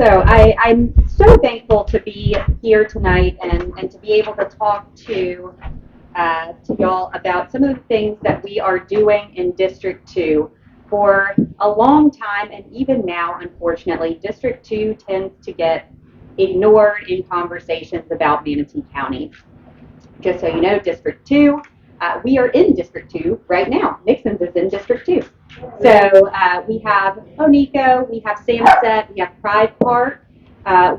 I'm so thankful to be here tonight and to be able to talk to y'all about some of the things that we are doing in District 2. For a long time, and even now, unfortunately, District 2 tends to get ignored in conversations about Manatee County. Just so you know, District 2, we are in District 2 right now. Mixon is in District 2. So we have Onico, we have Samoset, we have Pride Park,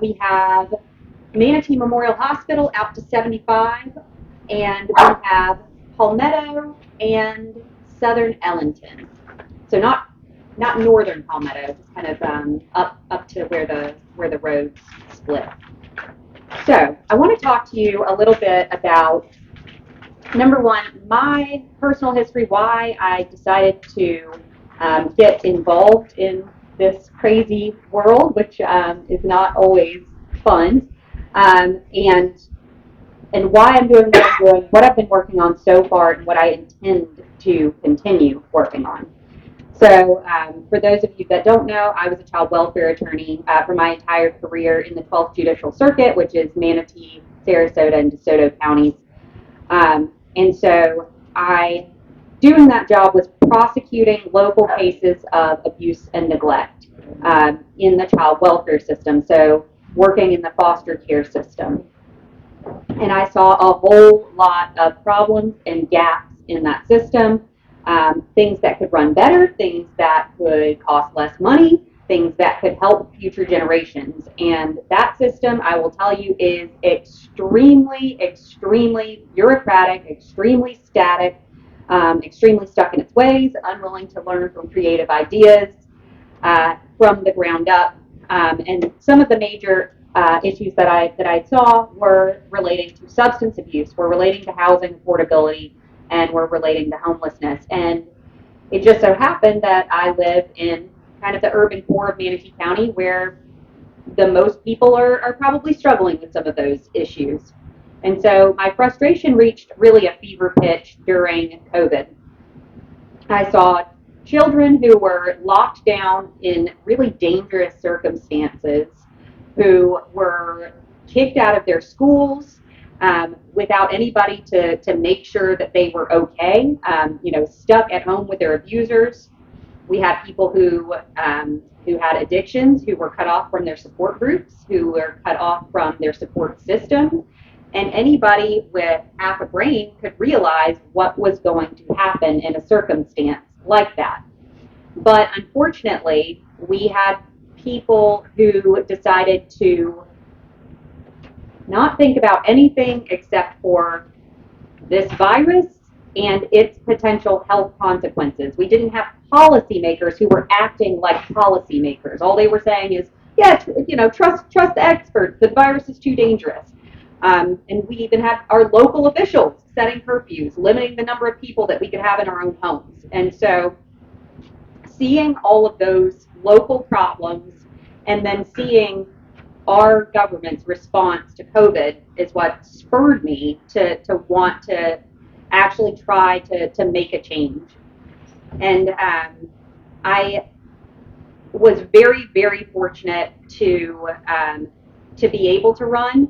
we have Manatee Memorial Hospital out to 75, and we have Palmetto and Southern Ellington. So not northern Palmetto, just kind of up to where the roads split. So I want to talk to you a little bit about, number one, my personal history, why I decided to get involved in this crazy world, which is not always fun, and why I'm doing what I'm doing, what I've been working on so far, and what I intend to continue working on. So for those of you that don't know, I was a child welfare attorney for my entire career in the 12th Judicial Circuit, which is Manatee, Sarasota, and DeSoto counties. And so doing that job was prosecuting local cases of abuse and neglect in the child welfare system, so working in the foster care system. And I saw a whole lot of problems and gaps in that system, things that could run better, things that could cost less money, things that could help future generations. And that system, I will tell you, is extremely, extremely bureaucratic, extremely static, extremely stuck in its ways, unwilling to learn from creative ideas from the ground up. And some of the major issues that I saw were relating to substance abuse, were relating to housing affordability, and were relating to homelessness. And it just so happened that I live in kind of the urban core of Manatee County, where the most people are probably struggling with some of those issues. And so my frustration reached really a fever pitch during COVID. I saw children who were locked down in really dangerous circumstances, who were kicked out of their schools without anybody to make sure that they were okay, stuck at home with their abusers. We had people who had addictions, who were cut off from their support groups, who were cut off from their support system. And anybody with half a brain could realize what was going to happen in a circumstance like that. But unfortunately, we had people who decided to not think about anything except for this virus and its potential health consequences. We didn't have policymakers who were acting like policymakers. All they were saying is, yeah, trust the experts. The virus is too dangerous. And we even had our local officials setting curfews, limiting the number of people that we could have in our own homes. And so seeing all of those local problems and then seeing our government's response to COVID is what spurred me to want to actually try to make a change. And I was very, very fortunate to be able to run.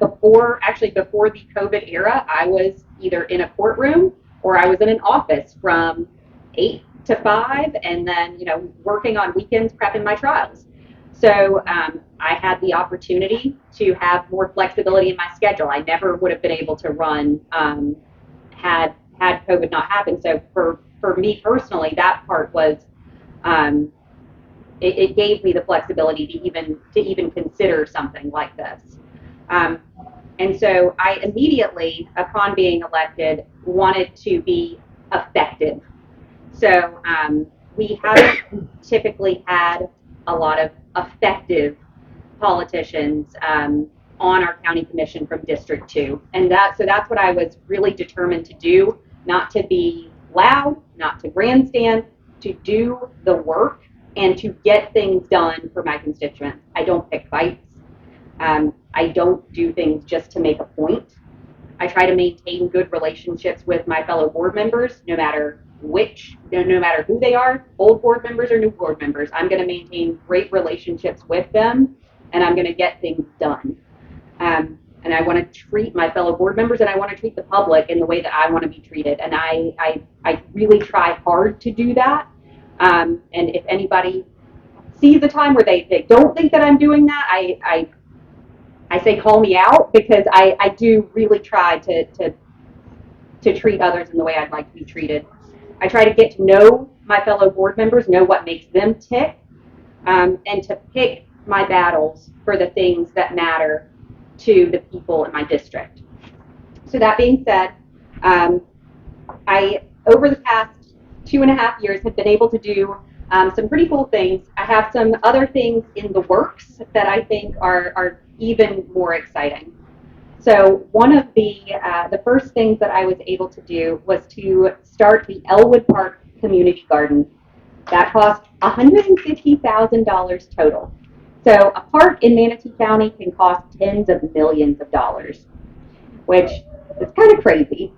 Before the COVID era, I was either in a courtroom or I was in an office from 8 to 5, and then working on weekends prepping my trials. So I had the opportunity to have more flexibility in my schedule. I never would have been able to run had COVID not happened. So for me personally, that part was it gave me the flexibility to even consider something like this. And so I immediately, upon being elected, wanted to be effective. So we haven't typically had a lot of effective politicians on our county commission from District 2. And that's what I was really determined to do, not to be loud, not to grandstand, to do the work and to get things done for my constituents. I don't pick fights. I don't do things just to make a point. I try to maintain good relationships with my fellow board members, no matter who they are, old board members or new board members. I'm going to maintain great relationships with them and I'm going to get things done. And I want to treat my fellow board members, and I want to treat the public in the way that I want to be treated. And I really try hard to do that. And if anybody sees a time where they don't think that I'm doing that, I say call me out, because I do really try to treat others in the way I'd like to be treated. I try to get to know my fellow board members, know what makes them tick, and to pick my battles for the things that matter to the people in my district. So that being said, I, over the past 2.5 years, have been able to do some pretty cool things. I have some other things in the works that I think are even more exciting. So one of the first things that I was able to do was to start the Elwood Park Community Garden. That cost $150,000 total. So a park in Manatee County can cost tens of millions of dollars, which is kind of crazy.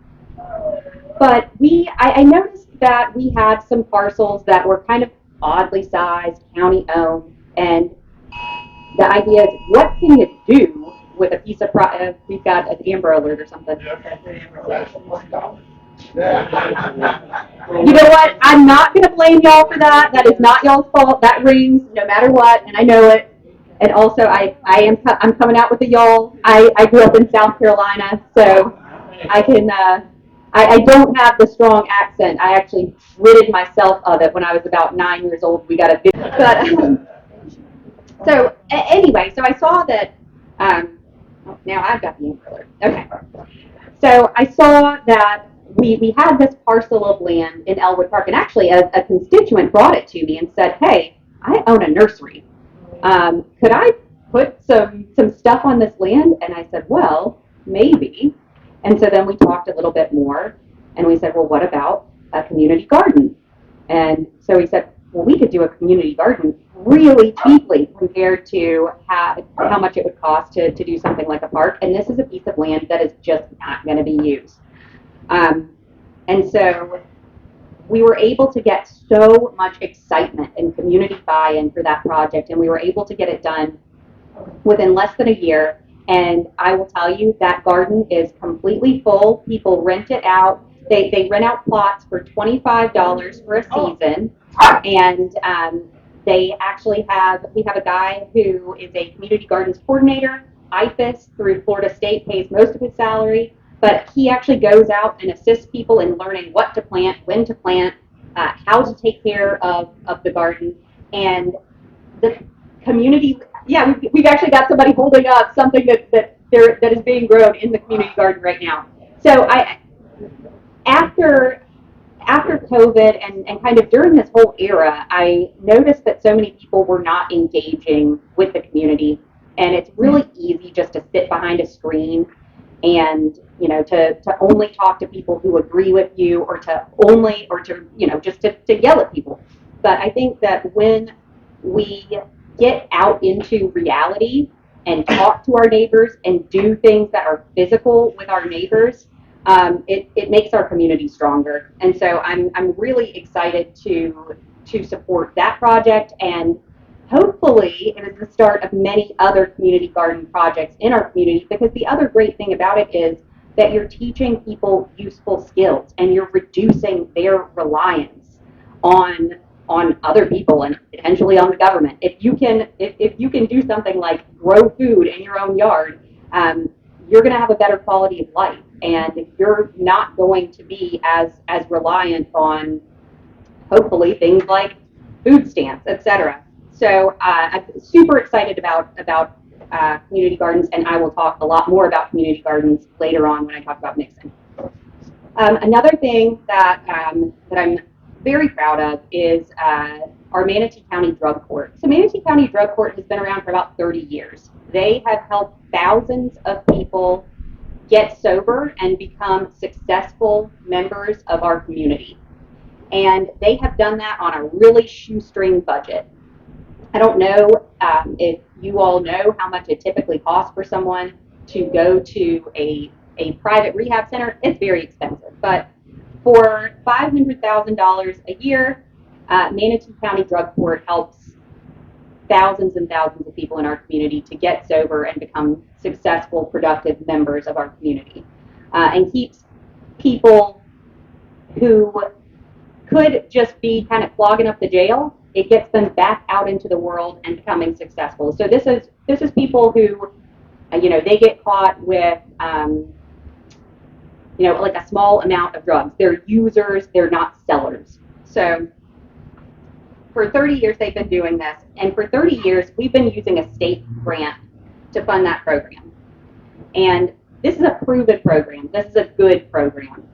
But I noticed that we had some parcels that were kind of oddly sized, county owned, and the idea is, what can you do with a piece of we've got an Amber Alert or something. You know what? I'm not going to blame y'all for that. That is not y'all's fault. That rings no matter what, and I know it. And also, I'm coming out with the y'all. I grew up in South Carolina, so I can I don't have the strong accent. I actually ridded myself of it when I was about 9 years old. We got a video, but so anyway, so I saw that. Now I've got the Amber Alert. Okay, so I saw that we had this parcel of land in Elwood Park, and actually a constituent brought it to me and said, "Hey, I own a nursery. Could I put some stuff on this land?" And I said, "Well, maybe." And so then we talked a little bit more, and we said, "Well, what about a community garden?" And so he said, "Well, we could do a community garden really cheaply compared to how much it would cost to do something like a park. And this is a piece of land that is just not going to be used." And so we were able to get so much excitement and community buy-in for that project, and we were able to get it done within less than a year. And I will tell you, that garden is completely full. People rent it out. They rent out plots for $25 for a season, and they actually we have a guy who is a community gardens coordinator. IFAS through Florida State pays most of his salary, but he actually goes out and assists people in learning what to plant, when to plant, how to take care of the garden. And the community, yeah, we've actually got somebody holding up something that is being grown in the community garden right now. So after COVID and kind of during this whole era, I noticed that so many people were not engaging with the community, and it's really easy just to sit behind a screen and to only talk to people who agree with you, or to just to yell at people. But I think that when we get out into reality and talk to our neighbors and do things that are physical with our neighbors, it makes our community stronger. And so I'm really excited to support that project, and hopefully it is the start of many other community garden projects in our community, because the other great thing about it is that you're teaching people useful skills, and you're reducing their reliance on other people and potentially on the government. If you can do something like grow food in your own yard, you're going to have a better quality of life, and you're not going to be as reliant on, hopefully, things like food stamps, etc. So I'm super excited about community gardens, and I will talk a lot more about community gardens later on when I talk about Mixon. Another thing that I'm very proud of is our Manatee County Drug Court. So Manatee County Drug Court has been around for about 30 years. They have helped thousands of people get sober and become successful members of our community. And they have done that on a really shoestring budget. I don't know if you all know how much it typically costs for someone to go to a private rehab center. It's very expensive, but for $500,000 a year, Manatee County Drug Court helps thousands and thousands of people in our community to get sober and become successful, productive members of our community, and keeps people who could just be kind of clogging up the jail. It gets them back out into the world and becoming successful. So this is people who, they get caught with, like a small amount of drugs. They're users, they're not sellers. So for 30 years they've been doing this, and for 30 years we've been using a state grant to fund that program. And this is a proven program. This is a good program.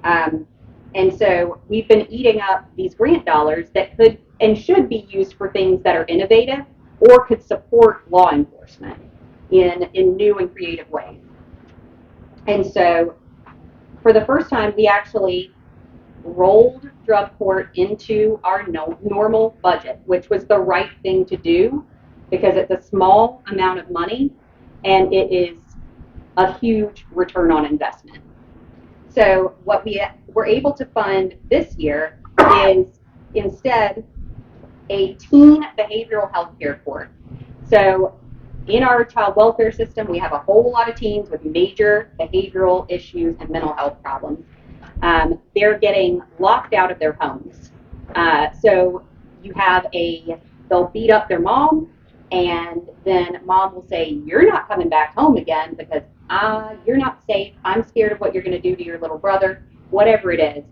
And so we've been eating up these grant dollars that could and should be used for things that are innovative or could support law enforcement in new and creative ways. And so for the first time, we actually rolled drug court into our normal budget, which was the right thing to do because it's a small amount of money and it is a huge return on investment. So what we were able to fund this year is instead a teen behavioral health care court. So in our child welfare system, we have a whole lot of teens with major behavioral issues and mental health problems. They're getting locked out of their homes. So you have they'll beat up their mom, and then mom will say, "You're not coming back home again because you're not safe. I'm scared of what you're going to do to your little brother," whatever it is.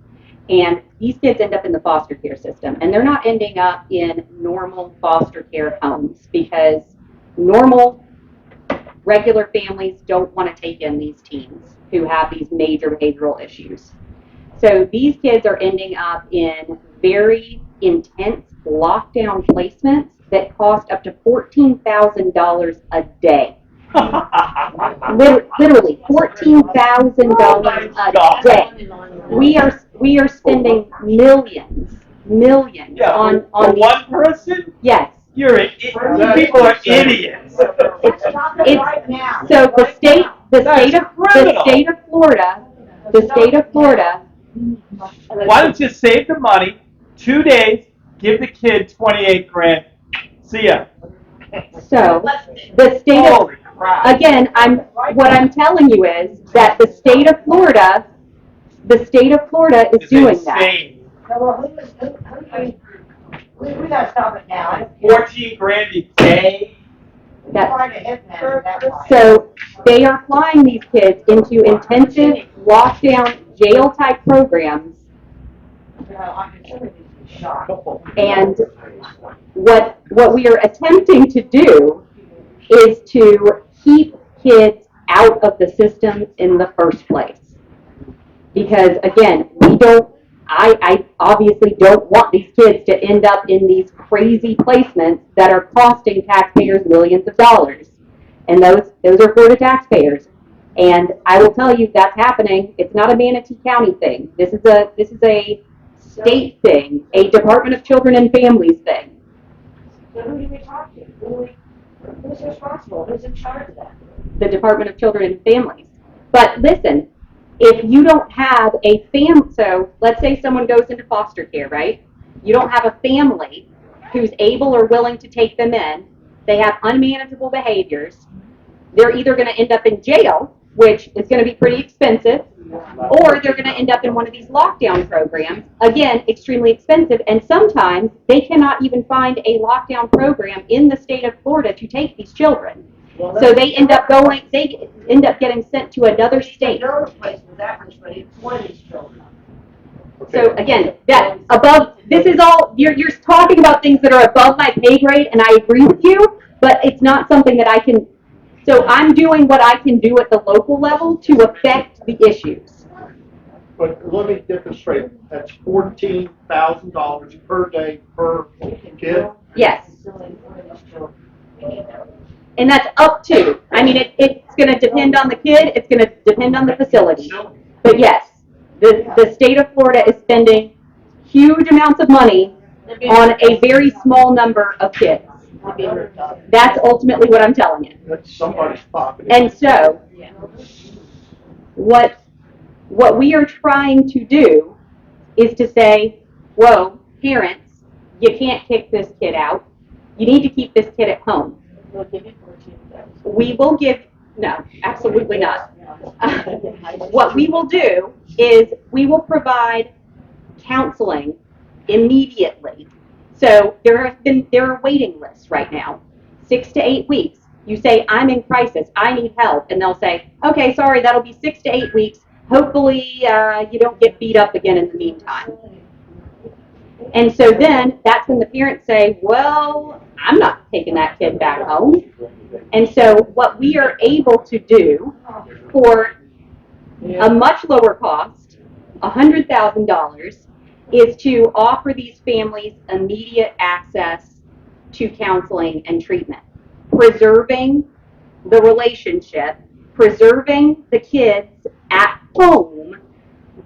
And these kids end up in the foster care system, and they're not ending up in normal foster care homes because normal, regular families don't want to take in these teens who have these major behavioral issues. So these kids are ending up in very intense lockdown placements that cost up to $14,000 a day. Literally $14,000 a day. We are spending millions on one person. Yes. People are idiots. So the state of Florida. Why don't you save the money? 2 days, give the kid 28 grand. See ya. So the state of, again, what I'm telling you is that the state of Florida is doing that. We gotta stop it now. 14 grand a day. So they are flying these kids into intensive lockdown jail type programs. And what we are attempting to do is to keep kids out of the system in the first place. Because again, I obviously don't want these kids to end up in these crazy placements that are costing taxpayers millions of dollars. And those are for the taxpayers. And I will tell you that's happening. It's not a Manatee County thing. This is a state thing, a Department of Children and Families thing. So who do we talk to? Who's responsible? Who's in charge of that? The Department of Children and Families. But listen, if you don't have a so let's say someone goes into foster care, right? You don't have a family who's able or willing to take them in. They have unmanageable behaviors. They're either going to end up in jail, which is going to be pretty expensive, or they're going to end up in one of these lockdown programs, again, extremely expensive, and sometimes they cannot even find a lockdown program in the state of Florida to take these children. So they end up getting sent to another state. So again, this is all, you're talking about things that are above my pay grade, and I agree with you, but it's not something that I can, so I'm doing what I can do at the local level to affect the issues. But let me get this straight. That's $14,000 per day per kid? Yes. And that's up to. I mean, it's going to depend on the kid. It's going to depend on the facility. But yes, the state of Florida is spending huge amounts of money on a very small number of kids. That's ultimately what I'm telling you. That's somebody's pocket. And so, what we are trying to do is to say, whoa, parents, you can't kick this kid out. You need to keep this kid at home. We'll give you 14,000. We will give, no, absolutely not. What we will do is we will provide counseling immediately. So there are waiting lists right now, 6 to 8 weeks. You say, I'm in crisis, I need help, and they'll say, okay, sorry, that'll be 6 to 8 weeks. Hopefully you don't get beat up again in the meantime. And so then that's when the parents say, well, I'm not taking that kid back home. And so what we are able to do for a much lower cost, $100,000, is to offer these families immediate access to counseling and treatment, preserving the relationship, preserving the kids at home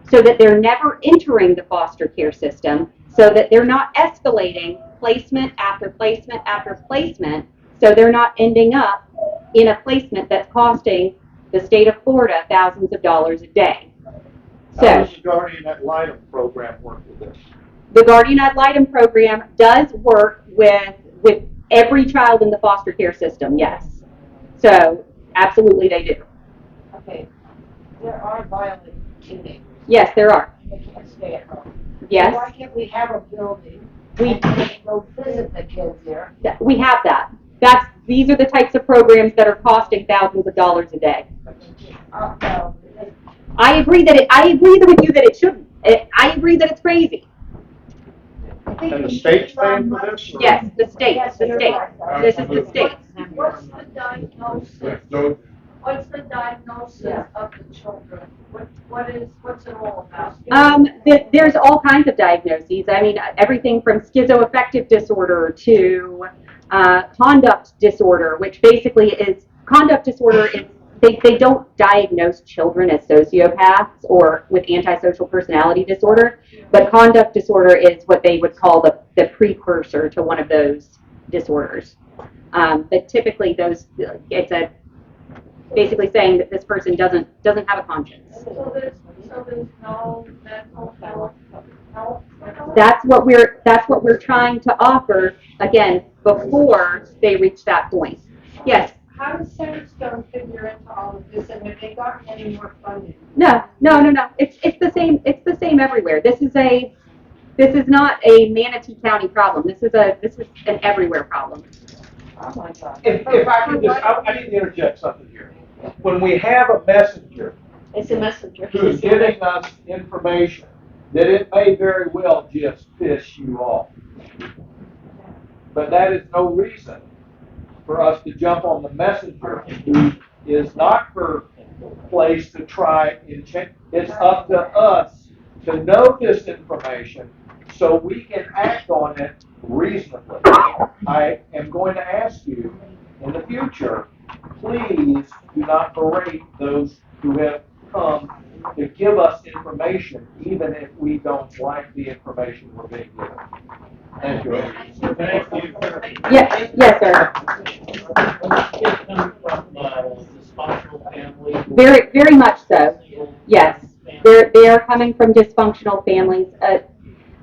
so that they're never entering the foster care system, so that they're not escalating placement after placement after placement, so they're not ending up in a placement that's costing the state of Florida thousands of dollars a day. How So does the Guardian Ad Litem program work with this? the Guardian Ad Litem program does work with every child in the foster care system, yes. So absolutely they do. Okay, there are violent teenagers. Yes, there are. They can't stay at home. Yes, Why can't we have a building We- and go visit the kids there? we have that. These are the types of programs that are costing thousands of dollars a day. I agree with you that it shouldn't. I agree that it's crazy. And the state's paying for this? or- Yes, the state. This is the state. What's the diagnosis? What's the diagnosis of the children? What's it all about? There's all kinds of diagnoses. I mean, everything from schizoaffective disorder to conduct disorder, which basically is conduct disorder is they don't diagnose children as sociopaths or with antisocial personality disorder, but conduct disorder is what they would call the precursor to one of those disorders. But typically it's basically saying that this person doesn't have a conscience. So there's no mental health help? That's what we're trying to offer, again, before they reach that point. Yes. How does Sandstone figure into all of this, and have they gotten any more funding? No. It's the same everywhere. This is not a Manatee County problem. This is an everywhere problem. Oh my God. If I could just, I need to interject something here. When we have a messenger It's a messenger. who's giving us information, that it may very well just piss you off. But that is no reason for us to jump on the messenger who is not her place to try and change. It's up to us to know this information so we can act on it reasonably. I am going to ask you in the future, please do not berate those who have come to give us information, even if we don't like the information we're being given. Thank you. Thank you. Yes, sir. Kids come from dysfunctional families. Very much so. Yes, they are coming from dysfunctional families.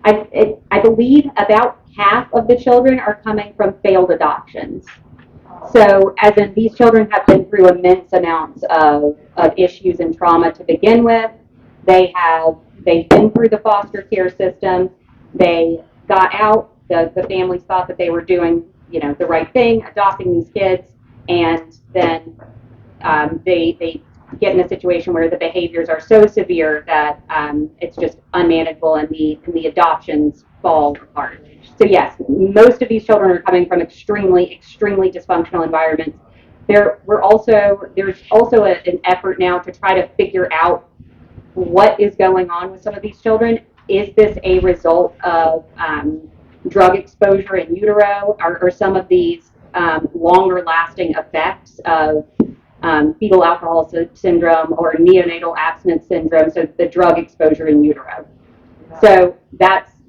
I believe about half of the children are coming from failed adoptions. So, as in, these children have been through immense amounts of issues and trauma to begin with. They've been through the foster care system. They got out. The families thought that they were doing, the right thing, adopting these kids, and then they get in a situation where the behaviors are so severe that it's just unmanageable, and the adoptions fall apart. So yes, most of these children are coming from extremely, extremely dysfunctional environments. There's also an effort now to try to figure out what is going on with some of these children. Is this a result of drug exposure in utero, or some of these longer lasting effects of fetal alcohol syndrome or neonatal abstinence syndrome, so the drug exposure in utero. So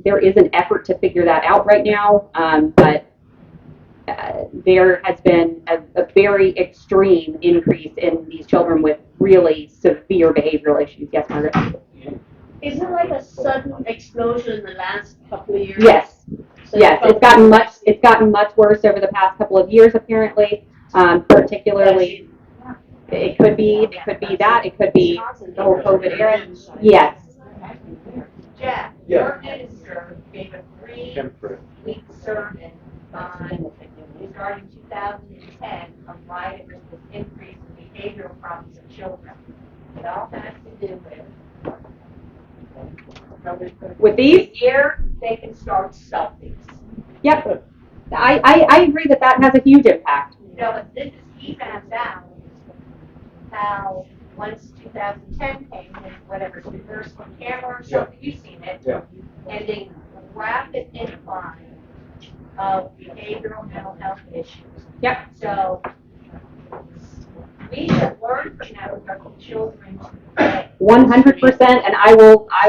there is an effort to figure that out right now, but there has been a very extreme increase in these children with really severe behavioral issues. Yes, Margaret? Is it like a sudden explosion in the last couple of years? Yes. Yes, it's gotten much worse over the past couple of years, apparently. Particularly, it could be that, it could be the whole COVID era. Yes. Jeff, Yeah. your minister gave a 3-week sermon on, starting 2010, on why there was this increase in behavioral problems in children. It all has to do With these? Here, they can start selfies. Yep. I agree that that has a huge impact. But this is, he found out how once 2010 came, and whatever, it's reversed from camera or something, you've seen it. Yeah. And the rapid incline of behavioral mental health issues. Yep. So we have learned from that with our children today. 100%, and I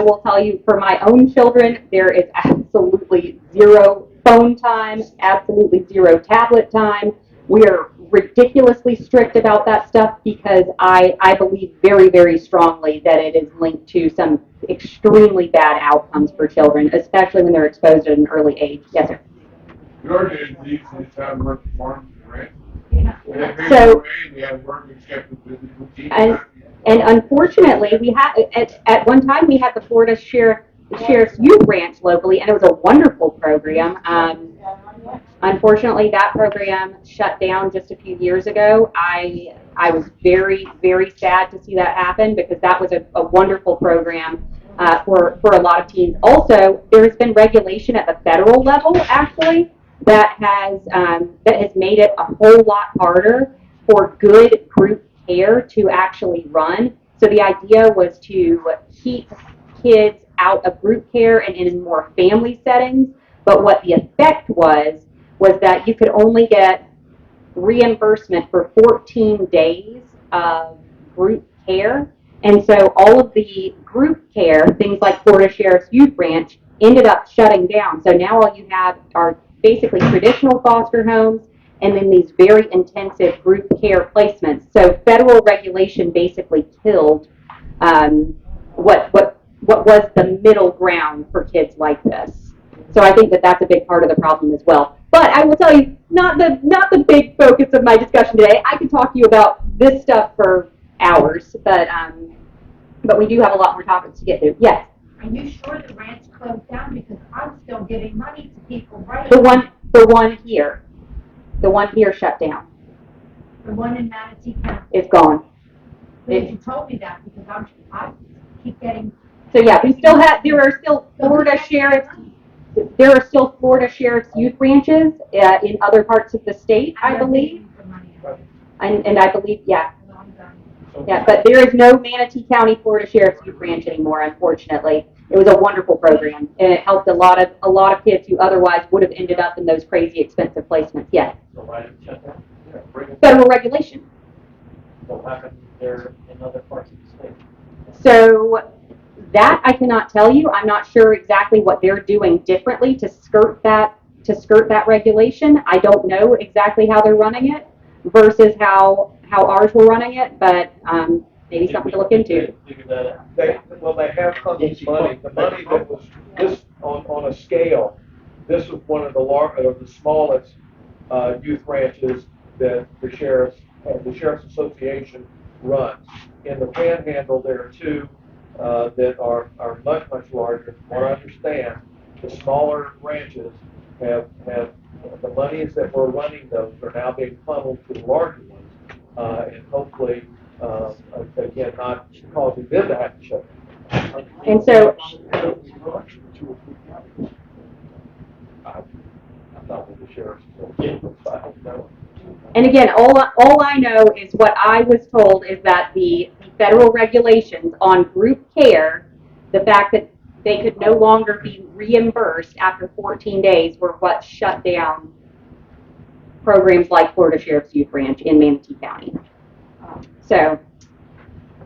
will tell you, for my own children, there is absolutely zero phone time, absolutely zero tablet time. We are ridiculously strict about that stuff because I believe very, very strongly that it is linked to some extremely bad outcomes for children, especially when they're exposed at an early age. Yes, sir. Georgia these have work farms and ranch. So, They have work except for physical teaching. and unfortunately, we had at one time we had the Florida Sheriff's Youth Ranch locally, and it was a wonderful program. Unfortunately, that program shut down just a few years ago. I was very, very sad to see that happen because that was a wonderful program for a lot of teens. Also, there has been regulation at the federal level, actually, that has made it a whole lot harder for good group care to actually run. So the idea was to keep kids out of group care and in more family settings. But what the effect was that you could only get reimbursement for 14 days of group care. And so all of the group care, things like Florida Sheriff's Youth Ranch, ended up shutting down. So now all you have are basically traditional foster homes and then these very intensive group care placements. So federal regulation basically killed what was the middle ground for kids like this. So I think that that's a big part of the problem as well. But I will tell you, not the big focus of my discussion today. I could talk to you about this stuff for hours, but we do have a lot more topics to get to. Yes. Are you sure the ranch closed down? Because I'm still giving money to people right The now. one here shut down. The one in Manatee County. It's gone. Because you told me that because I keep getting. So yeah, there are still Florida Sheriff's Youth Ranches in other parts of the state, I believe. And I believe, yeah, but there is no Manatee County Florida Sheriff's Youth Ranch anymore, unfortunately. It was a wonderful program, and it helped a lot of kids who otherwise would have ended up in those crazy expensive placements. Yes. So why did it shut down? Federal regulation. What happened there in other parts of the state? So that I cannot tell you. I'm not sure exactly what they're doing differently to skirt that regulation. I don't know exactly how they're running it versus how ours were running it, but maybe something to look into. Figure that out. They have funded money. The money that was this on a scale. This was one of the smallest youth ranches that the sheriff's association runs. In the Panhandle, there are two that are much larger. From what I understand, the smaller ranches have the monies that were running those are now being funneled to the larger ones, and hopefully, again, not causing them to have to shut down. And so, I'm not with the sheriff's association, so I don't know. and again, all I know is what I was told is that the federal regulations on group care, the fact that they could no longer be reimbursed after 14 days were what shut down programs like Florida Sheriff's Youth Ranch in Manatee County. So,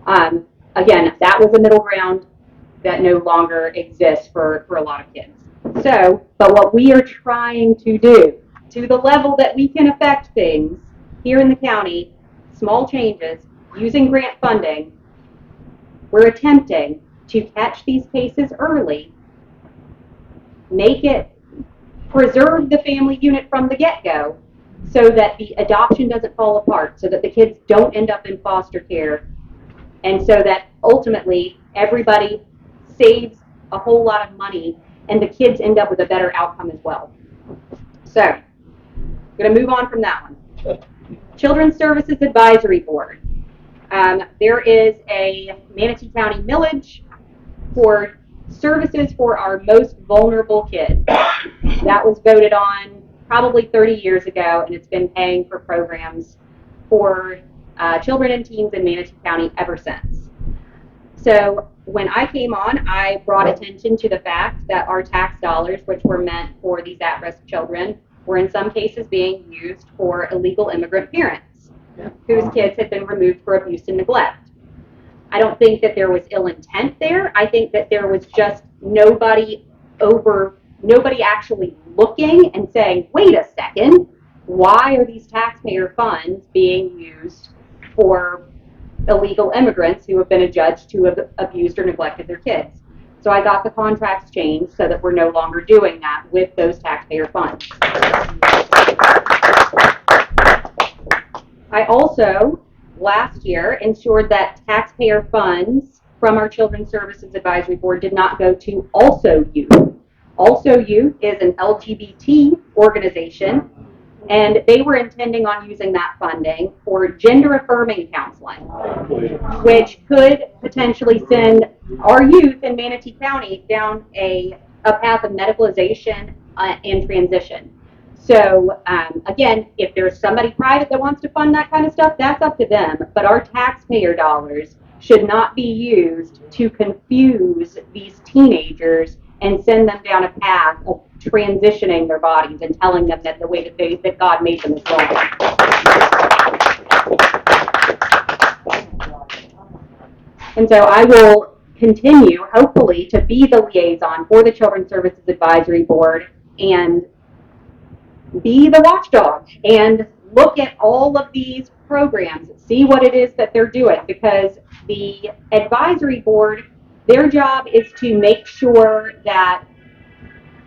again, that was a middle ground that no longer exists for a lot of kids. So, but what we are trying to do, to the level that we can affect things here in the county, small changes, using grant funding, we're attempting to catch these cases early, make it preserve the family unit from the get-go so that the adoption doesn't fall apart, so that the kids don't end up in foster care, and so that ultimately everybody saves a whole lot of money and the kids end up with a better outcome as well. So, I'm going to move on from that one. Children's Services Advisory Board. There is a Manatee County millage for services for our most vulnerable kids. That was voted on probably 30 years ago, and it's been paying for programs for children and teens in Manatee County ever since. So when I came on, I brought attention to the fact that our tax dollars, which were meant for these at-risk children, were in some cases being used for illegal immigrant parents whose kids had been removed for abuse and neglect. I don't think that there was ill intent there. I think that there was just nobody actually looking and saying, wait a second, why are these taxpayer funds being used for illegal immigrants who have been adjudged to have abused or neglected their kids? So I got the contracts changed so that we're no longer doing that with those taxpayer funds. I also, last year, ensured that taxpayer funds from our Children's Services Advisory Board did not go to Also Youth. Also Youth is an LGBT organization, and they were intending on using that funding for gender-affirming counseling, which could potentially send our youth in Manatee County down a path of medicalization and transition. So again, if there's somebody private that wants to fund that kind of stuff, that's up to them. But our taxpayer dollars should not be used to confuse these teenagers and send them down a path of transitioning their bodies and telling them that the way that God made them is wrong. And so I will continue, hopefully, to be the liaison for the Children's Services Advisory Board and be the watchdog and look at all of these programs, see what it is that they're doing, because the advisory board, their job is to make sure that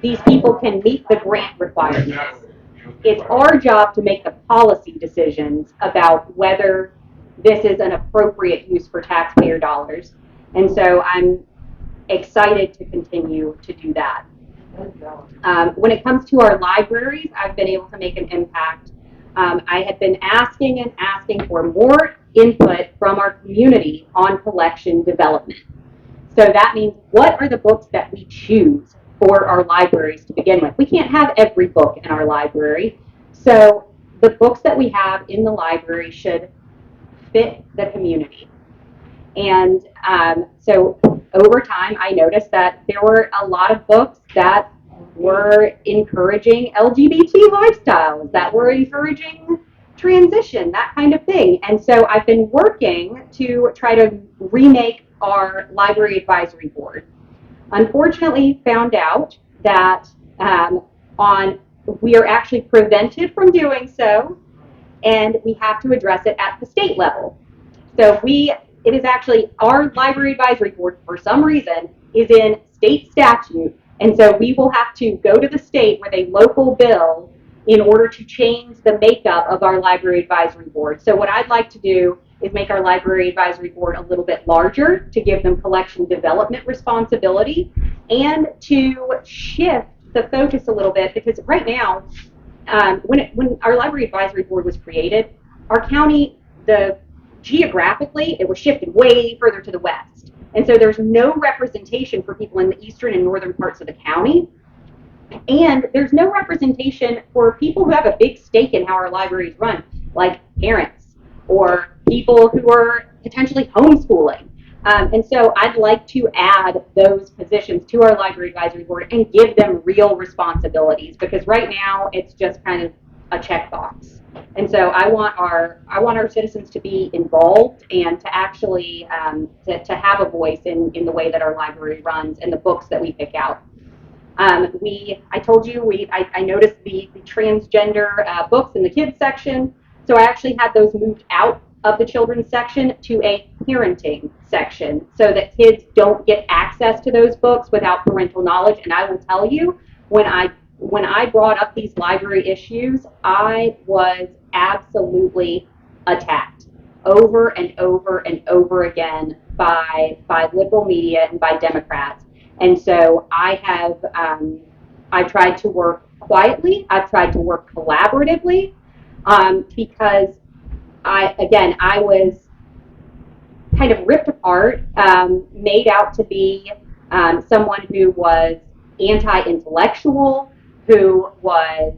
these people can meet the grant requirements. It's our job to make the policy decisions about whether this is an appropriate use for taxpayer dollars. And so I'm excited to continue to do that. When it comes to our libraries, I've been able to make an impact. I have been asking and asking for more input from our community on collection development. So that means, what are the books that we choose for our libraries to begin with? We can't have every book in our library. So the books that we have in the library should fit the community. And so over time, I noticed that there were a lot of books that were encouraging LGBT lifestyles, that were encouraging transition, that kind of thing. And so I've been working to try to remake our library advisory board. Unfortunately, found out that we are actually prevented from doing so, and we have to address it at the state level. So it is actually, our library advisory board, for some reason, is in state statute, and so we will have to go to the state with a local bill in order to change the makeup of our library advisory board. So what I'd like to do is make our library advisory board a little bit larger to give them collection development responsibility and to shift the focus a little bit, because right now, when our library advisory board was created, our county, geographically, it was shifted way further to the west. And so there's no representation for people in the eastern and northern parts of the county. And there's no representation for people who have a big stake in how our libraries run, like parents or people who are potentially homeschooling. And so I'd like to add those positions to our library advisory board and give them real responsibilities, because right now it's just kind of a checkbox. And so I want our citizens to be involved and to actually to have a voice in the way that our library runs and the books that we pick out. I told you I noticed the transgender books in the kids section, so I actually had those moved out of the children's section to a parenting section so that kids don't get access to those books without parental knowledge. And I will tell you, when I when I brought up these library issues, I was absolutely attacked over and over and over again by liberal media and by Democrats. And so I've tried to work quietly. I've tried to work collaboratively, because I was kind of ripped apart, made out to be someone who was anti-intellectual, who was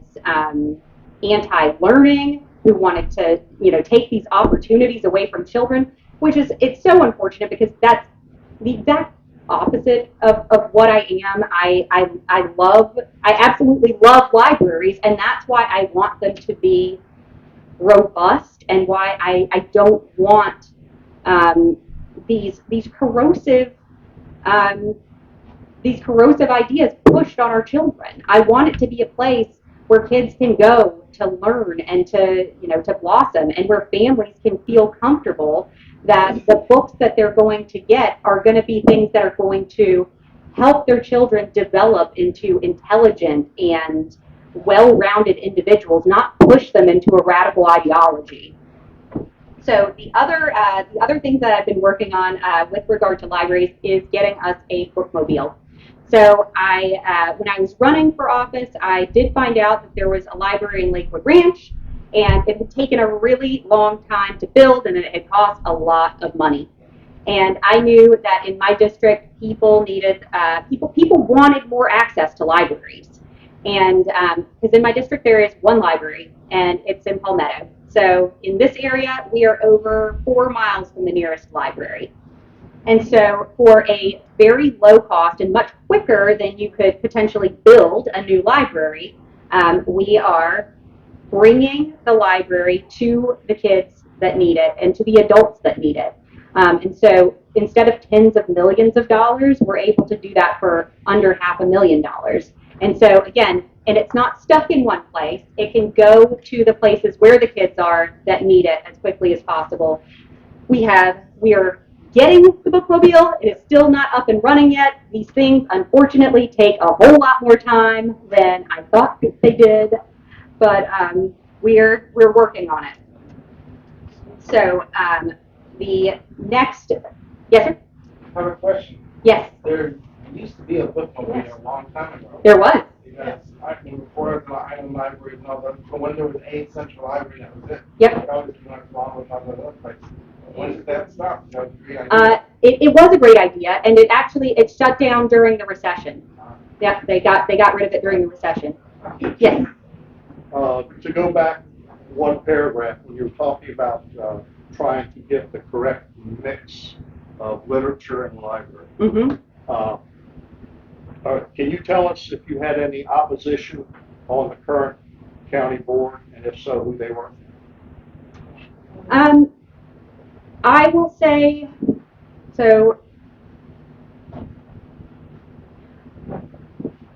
anti-learning, who wanted to, take these opportunities away from children, which is, it's so unfortunate because that's the exact opposite of what I am. I absolutely love libraries, and that's why I want them to be robust, and why I don't want these corrosive ideas pushed on our children. I want it to be a place where kids can go to learn and to blossom, and where families can feel comfortable that the books that they're going to get are going to be things that are going to help their children develop into intelligent and well-rounded individuals, not push them into a radical ideology. So the other things that I've been working on with regard to libraries is getting us a bookmobile. So when I was running for office, I did find out that there was a library in Lakewood Ranch, and it had taken a really long time to build, and it had cost a lot of money. And I knew that in my district, people wanted more access to libraries. And because in my district there is one library, and it's in Palmetto. So in this area, we are over 4 miles from the nearest library. And so for a very low cost and much quicker than you could potentially build a new library, we are bringing the library to the kids that need it and to the adults that need it. And so instead of tens of millions of dollars, we're able to do that for under $500,000. And so again, and it's not stuck in one place. It can go to the places where the kids are that need it as quickly as possible. We are getting the bookmobile. It is still not up and running yet. These things, unfortunately, take a whole lot more time than I thought they did, but we're working on it. So the next, yes, sir? I have a question. Yes. There used to be a bookmobile a long time ago. There was. Because before the island library and all that, so when there was a central library, that was it. Yep. I always went along with all the other places. When did that stop? That was a great idea. It was a great idea, and it shut down during the recession. Yep, they got rid of it during the recession. Yes. To go back one paragraph, when you were talking about trying to get the correct mix of literature in the library. Mm-hmm. Can you tell us if you had any opposition on the current county board, and if so, who they were? I will say, so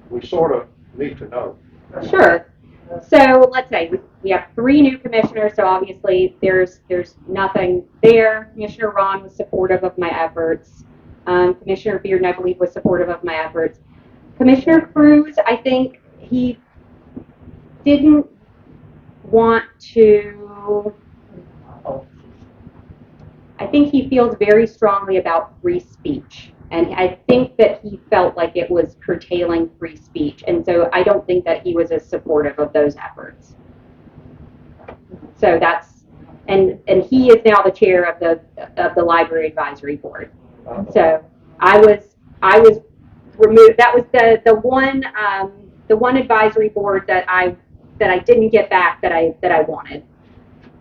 We sort of need to know. sure. So let's say we have 3 new commissioners, so obviously there's nothing there. Commissioner Ron was supportive of my efforts. Commissioner Bearden, I believe, was supportive of my efforts. Commissioner Cruz, I think he didn't want to, I think he feels very strongly about free speech. And I think that he felt like it was curtailing free speech. And so I don't think that he was as supportive of those efforts. So that's, and he is now the chair of the library advisory board. So I was removed. That was the one advisory board that I didn't get back that I wanted.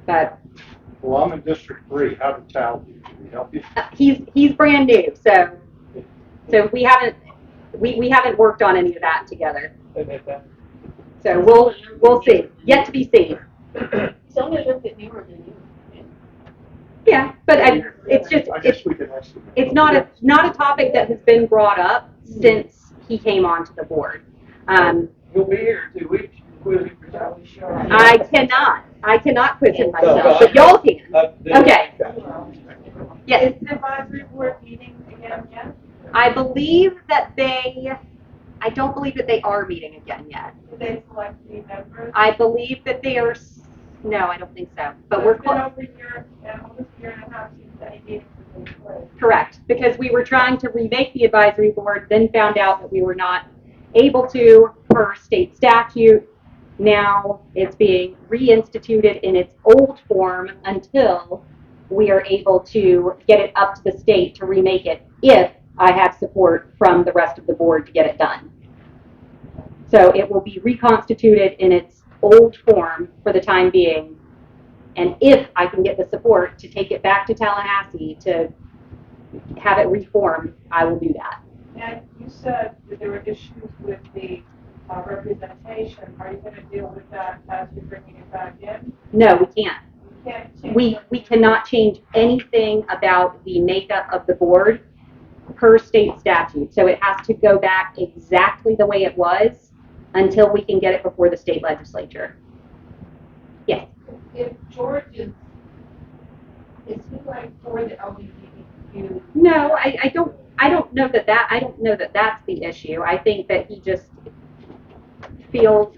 But Well, I'm in District 3. How did Tal do? Can we help you? he's brand new, so we haven't worked on any of that together. So we'll see. Yet to be seen. He's only a little bit newer than you. Yeah, but it's just I guess we can ask them. it's not a topic that has been brought up since he came onto the board. You'll be here in 2 weeks. Quizzing for salary. I cannot quiz him myself, but y'all can. Okay. Yes. Is the advisory board meeting again yet? I don't believe that they are meeting again yet. Do they select the members? I believe that they are, no, I don't think so. But So we're it's been close. over a year, almost a year and a half since any meetings have been placed. Correct, because we were trying to remake the advisory board, then found out that we were not able to per state statute. Now it's being reinstituted in its old form until we are able to get it up to the state to remake it if I have support from the rest of the board to get it done. So it will be reconstituted in its old form for the time being. And if I can get the support to take it back to Tallahassee to have it reformed, I will do that. And you said that there were issues with the representation. Are you going to deal with that as you're bringing it back in? No, we can't. You can't change We cannot change anything about the makeup of the board per state statute. So it has to go back exactly the way it was until we can get it before the state legislature. Yes. If George is he like for the LGBTQ? No, I don't know that that's the issue. I think that he just feels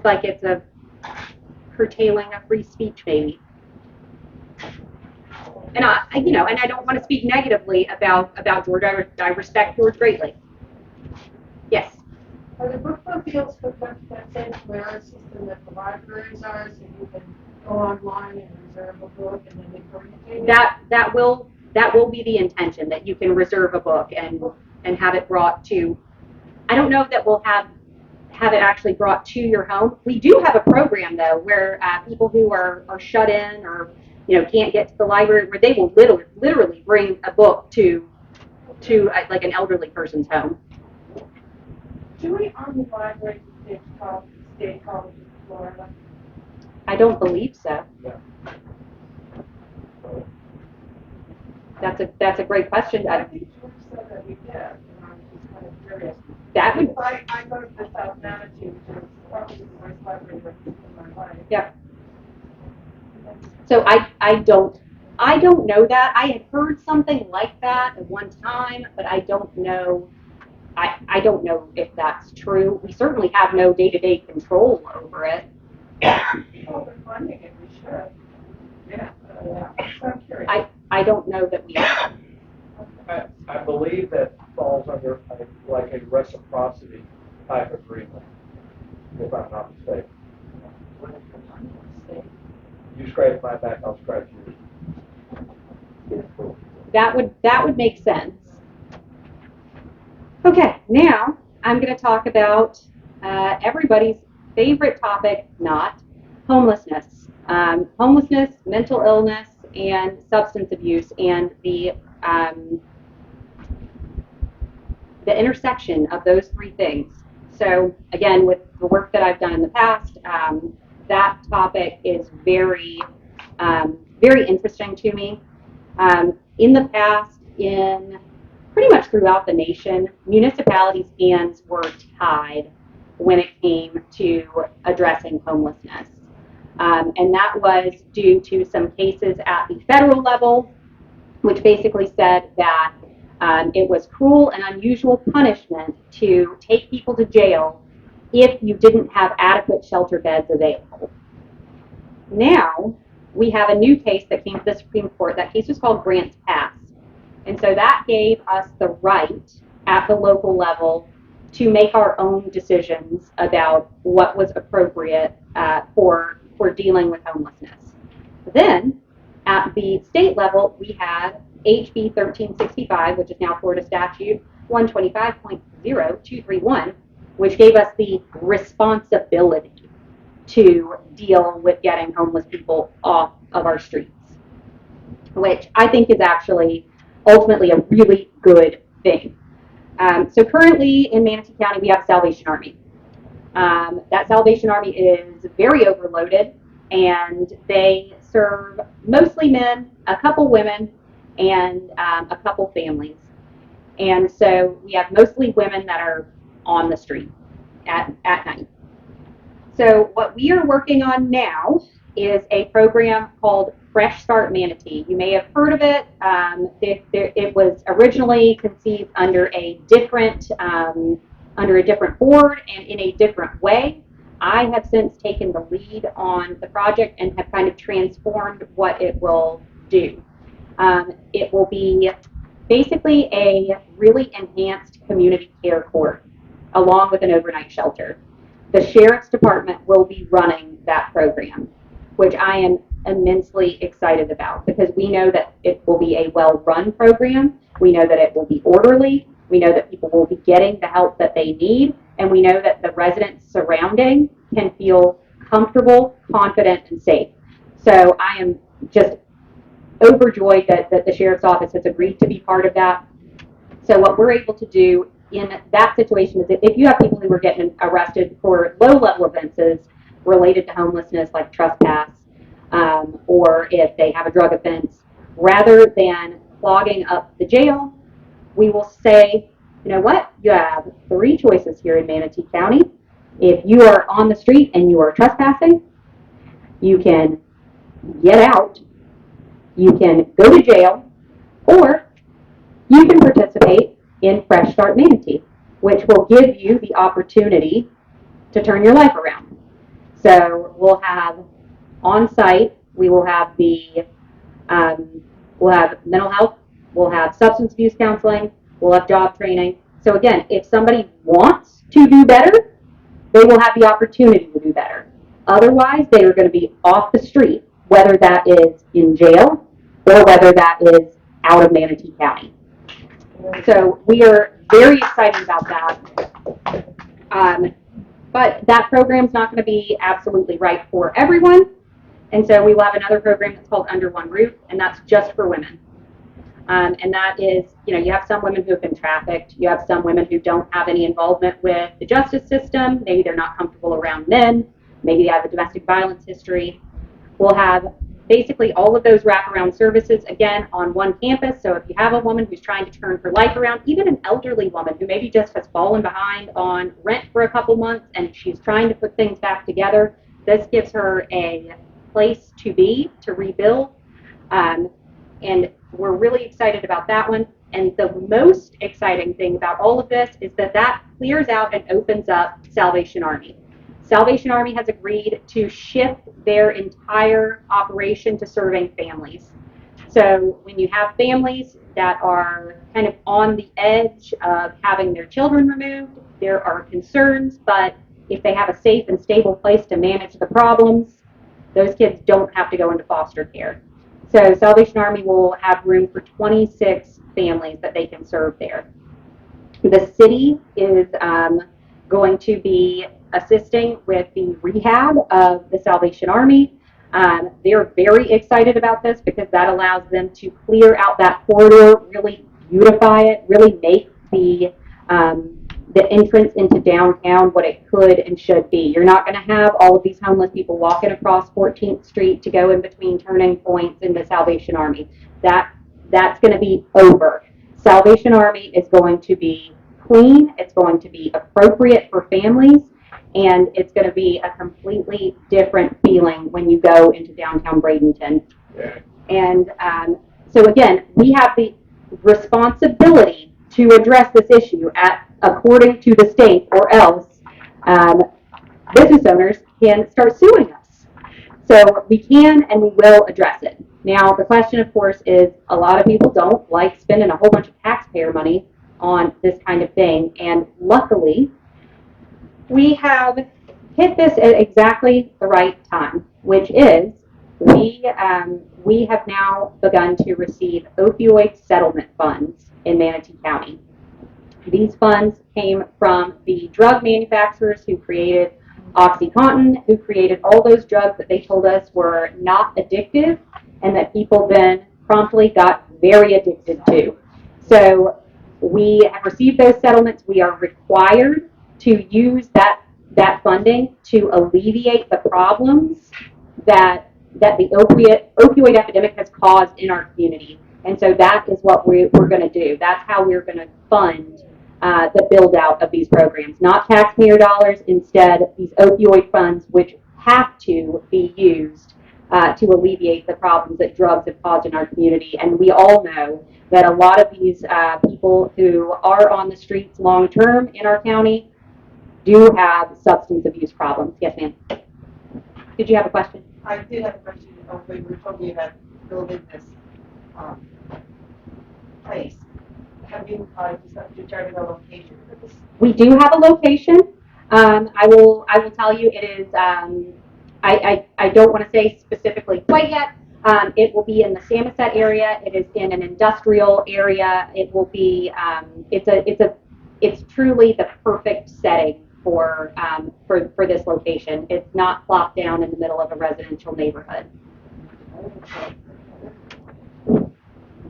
like it's a curtailing of free speech, maybe. And I don't want to speak negatively about George. I respect George greatly. Yes. Are the book reveals hooked up to that same Polaris system that the libraries are, so you can go online and reserve a book and then they bring it to you? That will be the intention, that you can reserve a book and have it brought to. I don't know that we'll have it actually brought to your home. We do have a program though where people who are shut in or can't get to the library, where they will literally bring a book to like an elderly person's home. Do we own the library at State College of Florida? I don't believe so. Yeah. That's a great question. I think George said that we did, and I was just kind of curious. That would. I go to the South Manatee, which is probably the worst library I've seen in my life. Yeah. So I don't know that. I had heard something like that at one time, but I don't know. I don't know if that's true. We certainly have no day-to-day control over it. Well, we're funding it, we should. Yeah. So I'm curious. I don't know that we have. I believe that falls under like a reciprocity type agreement, if I'm not mistaken. You scratch my back, I'll scratch yours. That would make sense. Okay, now I'm going to talk about everybody's favorite topic, not homelessness. Homelessness, mental illness, and substance abuse, and the intersection of those three things. So again, with the work that I've done in the past, that topic is very, very interesting to me. In the past, in pretty much throughout the nation, municipalities' hands were tied when it came to addressing homelessness. And that was due to some cases at the federal level, which basically said that it was cruel and unusual punishment to take people to jail if you didn't have adequate shelter beds available. Now, we have a new case that came to the Supreme Court. That case was called Grants Pass. And so that gave us the right at the local level to make our own decisions about what was appropriate for dealing with homelessness. Then, at the state level, we had HB 1365, which is now Florida Statute 125.0231, which gave us the responsibility to deal with getting homeless people off of our streets, which I think is actually ultimately a really good thing. So currently in Manatee County, we have a Salvation Army. That Salvation Army is very overloaded, and they serve mostly men, a couple women, and a couple families. And so we have mostly women that are on the street at night. So what we are working on now is a program called Fresh Start Manatee. You may have heard of it. It was originally conceived under a different under a different board and in a different way. I have since taken the lead on the project and have kind of transformed what it will do. It will be basically a really enhanced community care court along with an overnight shelter. The sheriff's department will be running that program, which I am immensely excited about because we know that it will be a well-run program. We know that it will be orderly. We know that people will be getting the help that they need, and we know that the residents surrounding can feel comfortable, confident, and safe. So I am just overjoyed that the sheriff's office has agreed to be part of that. So what we're able to do in that situation is if you have people who are getting arrested for low-level offenses related to homelessness, like trespass, or if they have a drug offense, rather than clogging up the jail, we will say, you know what, you have 3 choices here in Manatee County. If you are on the street and you are trespassing, you can get out, you can go to jail, or you can participate in Fresh Start Manatee, which will give you the opportunity to turn your life around. So we'll have on site, we will have we'll have mental health, we'll have substance abuse counseling, we'll have job training. So again, if somebody wants to do better, they will have the opportunity to do better. Otherwise, they are going to be off the street, whether that is in jail or whether that is out of Manatee County. So we are very excited about that. But that program's not going to be absolutely right for everyone. And so we will have another program that's called Under One Roof, and that's just for women. And that is, you have some women who have been trafficked. You have some women who don't have any involvement with the justice system. Maybe they're not comfortable around men. Maybe they have a domestic violence history. We'll have basically all of those wraparound services, again, on one campus. So if you have a woman who's trying to turn her life around, even an elderly woman who maybe just has fallen behind on rent for a couple months and she's trying to put things back together, this gives her a place to be, to rebuild. And we're really excited about that one. And the most exciting thing about all of this is that clears out and opens up Salvation Army. Salvation Army has agreed to shift their entire operation to serving families. So when you have families that are kind of on the edge of having their children removed, there are concerns, but if they have a safe and stable place to manage the problems, those kids don't have to go into foster care. So Salvation Army will have room for 26 families that they can serve there. The city is going to be assisting with the rehab of the Salvation Army. They're very excited about this because that allows them to clear out that corridor, really beautify it, really make the entrance into downtown what it could and should be. You're not going to have all of these homeless people walking across 14th Street to go in between turning points into Salvation Army. That's going to be over. Salvation Army is going to be clean, it's going to be appropriate for families, and it's going to be a completely different feeling when you go into downtown Bradenton. Yeah. And so again, we have the responsibility to address this issue according to the state, or else business owners can start suing us. So we can and we will address it. Now, the question, of course, is a lot of people don't like spending a whole bunch of taxpayer money on this kind of thing. And luckily, we have hit this at exactly the right time, which is we have now begun to receive opioid settlement funds in Manatee County. These funds came from the drug manufacturers who created OxyContin, who created all those drugs that they told us were not addictive and that people then promptly got very addicted to. So we have received those settlements. We are required to use that funding to alleviate the problems that the opioid epidemic has caused in our community. And so that is what we're going to do. That's how we're going to fund the build out of these programs, not taxpayer dollars, instead these opioid funds, which have to be used to alleviate the problems that drugs have caused in our community. And we all know that a lot of these people who are on the streets long term in our county do have substance abuse problems. Yes, ma'am. Did you have a question? I did have a question. We were talking about building this place. Have you determined a location for this? We do have a location. I will tell you it is. I don't want to say specifically quite yet. It will be in the Samoset area. It is in an industrial area. It will be. It's truly the perfect setting for this location. It's not plopped down in the middle of a residential neighborhood.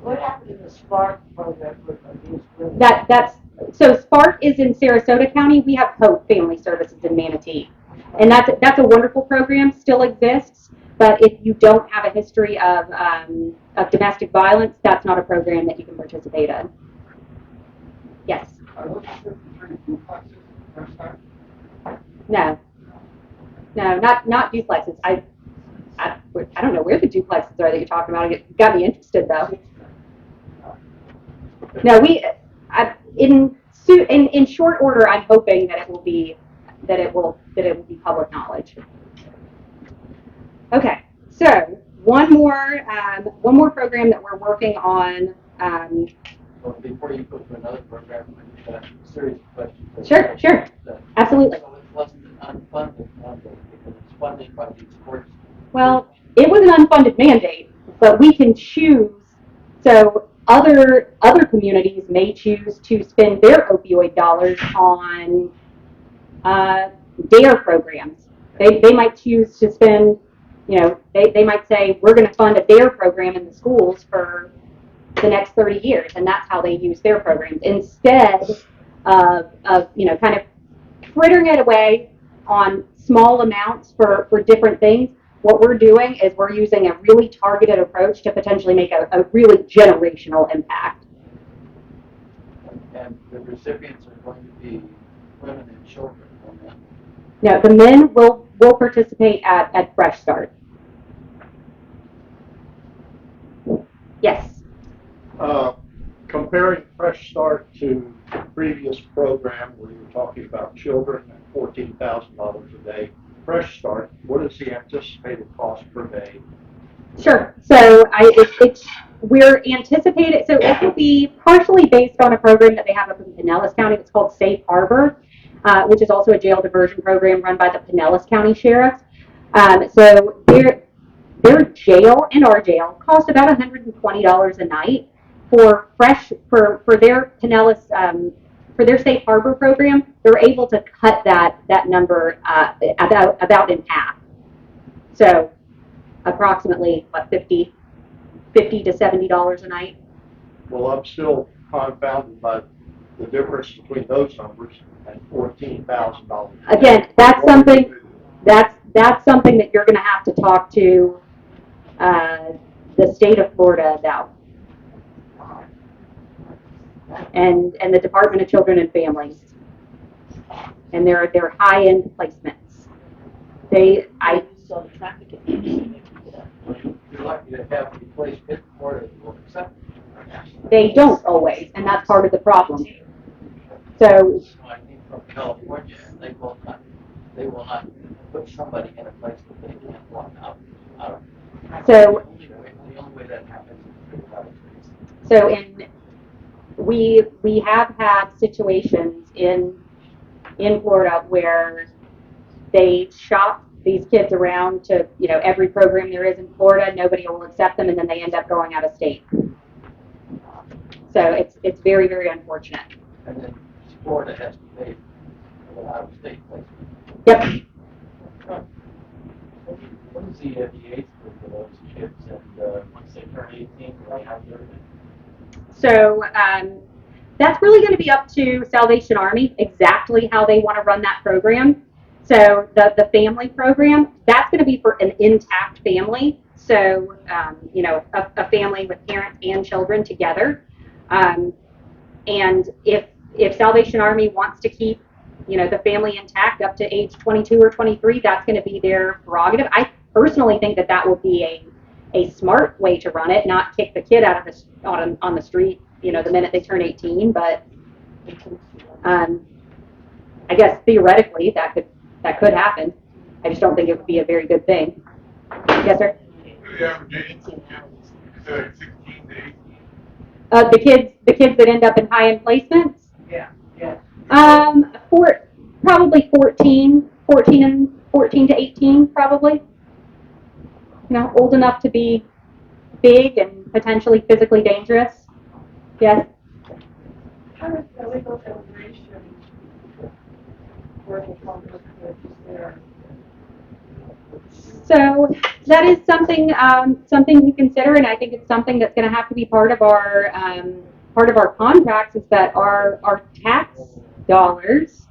What happened in the Spark program for abuse women? So Spark is in Sarasota County. We have Hope Family Services in Manatee, and that's a wonderful program. Still exists, but if you don't have a history of domestic violence, that's not a program that you can participate in. Yes. No, not duplexes. I don't know where the duplexes are that you're talking about. It got me interested though. No, in short order, I'm hoping that it will be public knowledge. Okay, so one more program that we're working on. Well, before you go to another program, I have a serious question. Sure, absolutely. So it wasn't an unfunded mandate because it's funded by these courts. Well, it was an unfunded mandate, but we can choose. So other communities may choose to spend their opioid dollars on DARE programs. They might choose to spend, they might say, we're going to fund a DARE program in the schools for the next 30 years, and that's how they use their programs instead of kind of frittering it away on small amounts for different things. What we're doing is we're using a really targeted approach to potentially make a really generational impact. And the recipients are going to be women and children. No, the men will participate at Fresh Start. Yes. Comparing Fresh Start to the previous program where you were talking about children at $14,000 a day, Fresh Start, what is the anticipated cost per day? Sure. So we're anticipating, so it will be partially based on a program that they have up in Pinellas County. It's called Safe Harbor, which is also a jail diversion program run by the Pinellas County Sheriffs. So their jail and our jail cost about $120 a night for their Pinellas for their Safe Harbor program. They're able to cut that number about in half. So approximately what, $50 to $70 a night. Well, I'm still confounded by the difference between those numbers and $14,000. Again, that's something that you're going to have to talk to the state of Florida about, and the Department of Children and Families, and their high-end placements. You're lucky to have the place in Florida that will accept it. They don't always, and that's part of the problem. So I think from California, they will not put somebody in a place that they can't walk out of. So The only way that happens is through arbitration. So we have had situations in Florida where they shop these kids around to every program there is in Florida. Nobody will accept them, and then they end up going out of state. So it's very, very unfortunate. And then Florida has to pay for the out-of-state placement. Yep. What is the age group for those kids, and once they turn 18, they have their? So that's really going to be up to Salvation Army, exactly how they want to run that program. So the family program, that's going to be for an intact family. So, a family with parents and children together. And if Salvation Army wants to keep, the family intact up to age 22 or 23, that's going to be their prerogative. personally think that that would be a smart way to run it, not kick the kid out of on the street, the minute they turn 18. But I guess theoretically that could happen. I just don't think it would be a very good thing. Yes, sir. The average age, is like 16 to 18. The kids that end up in high-end placements. Yeah. Probably 14 to 18, probably. Old enough to be big and potentially physically dangerous. Yes. How does the legal immigration work with conflict there? So that is something to consider, and I think it's something that's going to have to be part of our contracts. Is that our tax dollars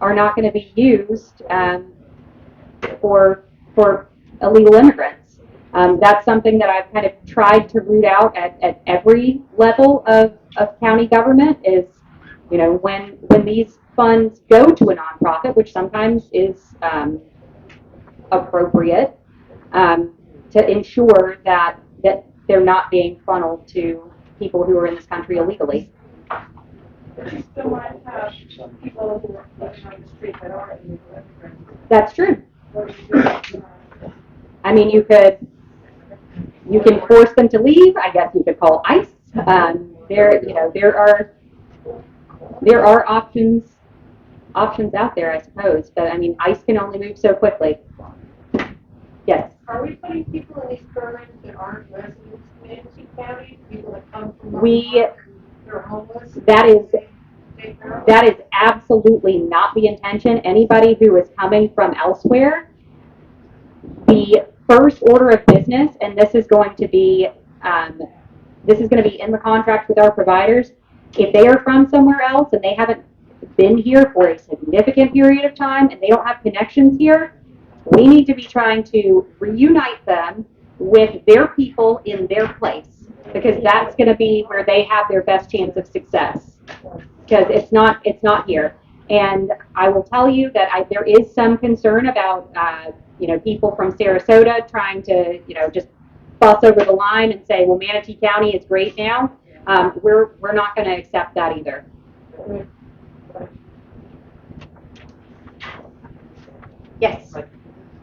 are not going to be used for illegal immigrants. That's something that I've kind of tried to root out at every level of county government. Is when these funds go to a nonprofit, which sometimes is appropriate, to ensure that they're not being funneled to people who are in this country illegally. But you still might have people who are living on the street that are illegal immigrants. That's true. What do you do? I mean, you can force them to leave. I guess you could call ICE. There are options out there, I suppose. But I mean, ICE can only move so quickly. Yes. Are we putting people in these programs that aren't residents of Manatee County? People that come from they're homeless? That is absolutely not the intention. Anybody who is coming from elsewhere, the first order of business, and this is going to be in the contract with our providers. If they are from somewhere else and they haven't been here for a significant period of time and they don't have connections here, we need to be trying to reunite them with their people in their place, because that's going to be where they have their best chance of success, because it's not here. And I will tell you that there is some concern about people from Sarasota trying to just bus over the line and say, well, Manatee County is great now. We're not going to accept that either. Yes.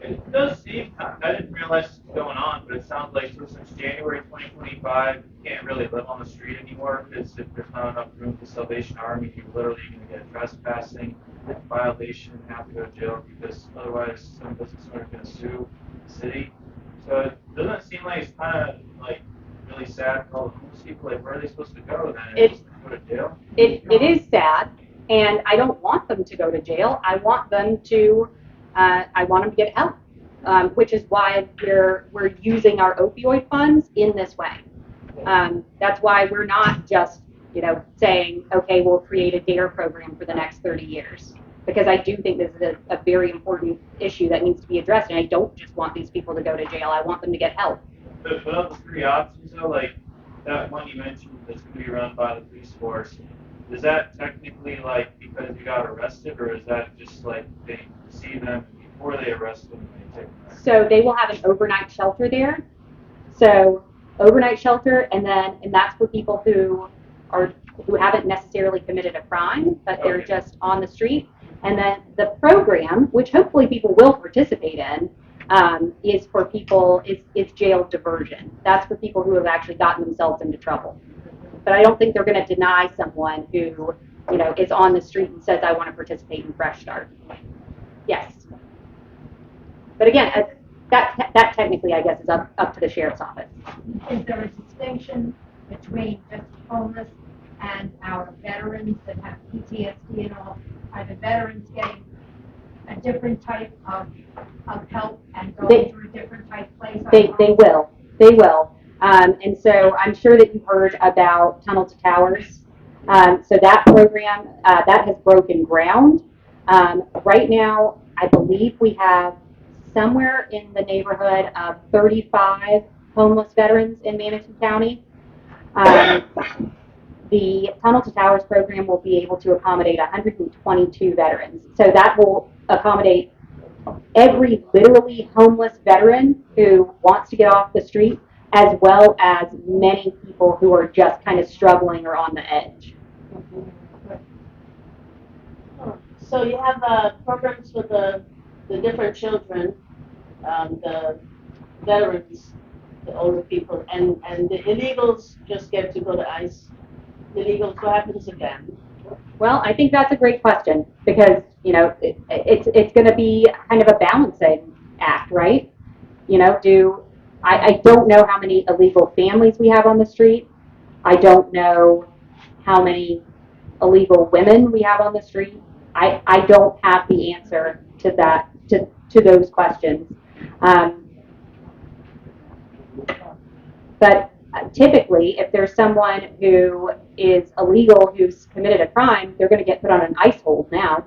It does seem, I didn't realize this was going on, but it sounds like since January 2025, you can't really live on the street anymore, because if there's not enough room for Salvation Army, you're literally going to get a trespassing violation and have to go to jail, because otherwise some business owners are going to sue the city. So it doesn't seem like it's kind of like really sad for all the homeless people. Like, where are they supposed to go then? Go to jail? It is sad, and I don't want them to go to jail. I want them to get help, which is why we're using our opioid funds in this way. That's why we're not just saying, okay, we'll create a DARE program for the next 30 years, because I do think this is a very important issue that needs to be addressed, and I don't just want these people to go to jail. I want them to get help. But of the three options, though, like that one you mentioned that's going to be run by the police force, is that technically like because you got arrested, or is that just like they see them before they arrest them and they take them back? So they will have an overnight shelter there. So overnight shelter, and that's for people who haven't necessarily committed a crime, but they're just on the street. And then the program, which hopefully people will participate in, is for people, is jail diversion. That's for people who have actually gotten themselves into trouble. But I don't think they're going to deny someone who, is on the street and says, I want to participate in Fresh Start. Yes. But again, that technically, I guess, is up to the sheriff's office. Is there a distinction between just homeless and our veterans that have PTSD and all? Are the veterans getting a different type of help and going through a different type of place? They will. And so I'm sure that you've heard about Tunnel to Towers. So that program, that has broken ground. Right now, I believe we have somewhere in the neighborhood of 35 homeless veterans in Manatee County. The Tunnel to Towers program will be able to accommodate 122 veterans. So that will accommodate every literally homeless veteran who wants to get off the street, as well as many people who are just kind of struggling or on the edge. So you have programs for the different children, the veterans, the older people, and the illegals just get to go to ICE. The illegals, what happens to them? Well, I think that's a great question because, you know, it's going to be kind of a balancing act, right? You know, I don't know how many illegal families we have on the street. I don't know how many illegal women we have on the street. I don't have the answer to that, to those questions. But typically, if there's someone who is illegal who's committed a crime, they're going to get put on an ICE hold now.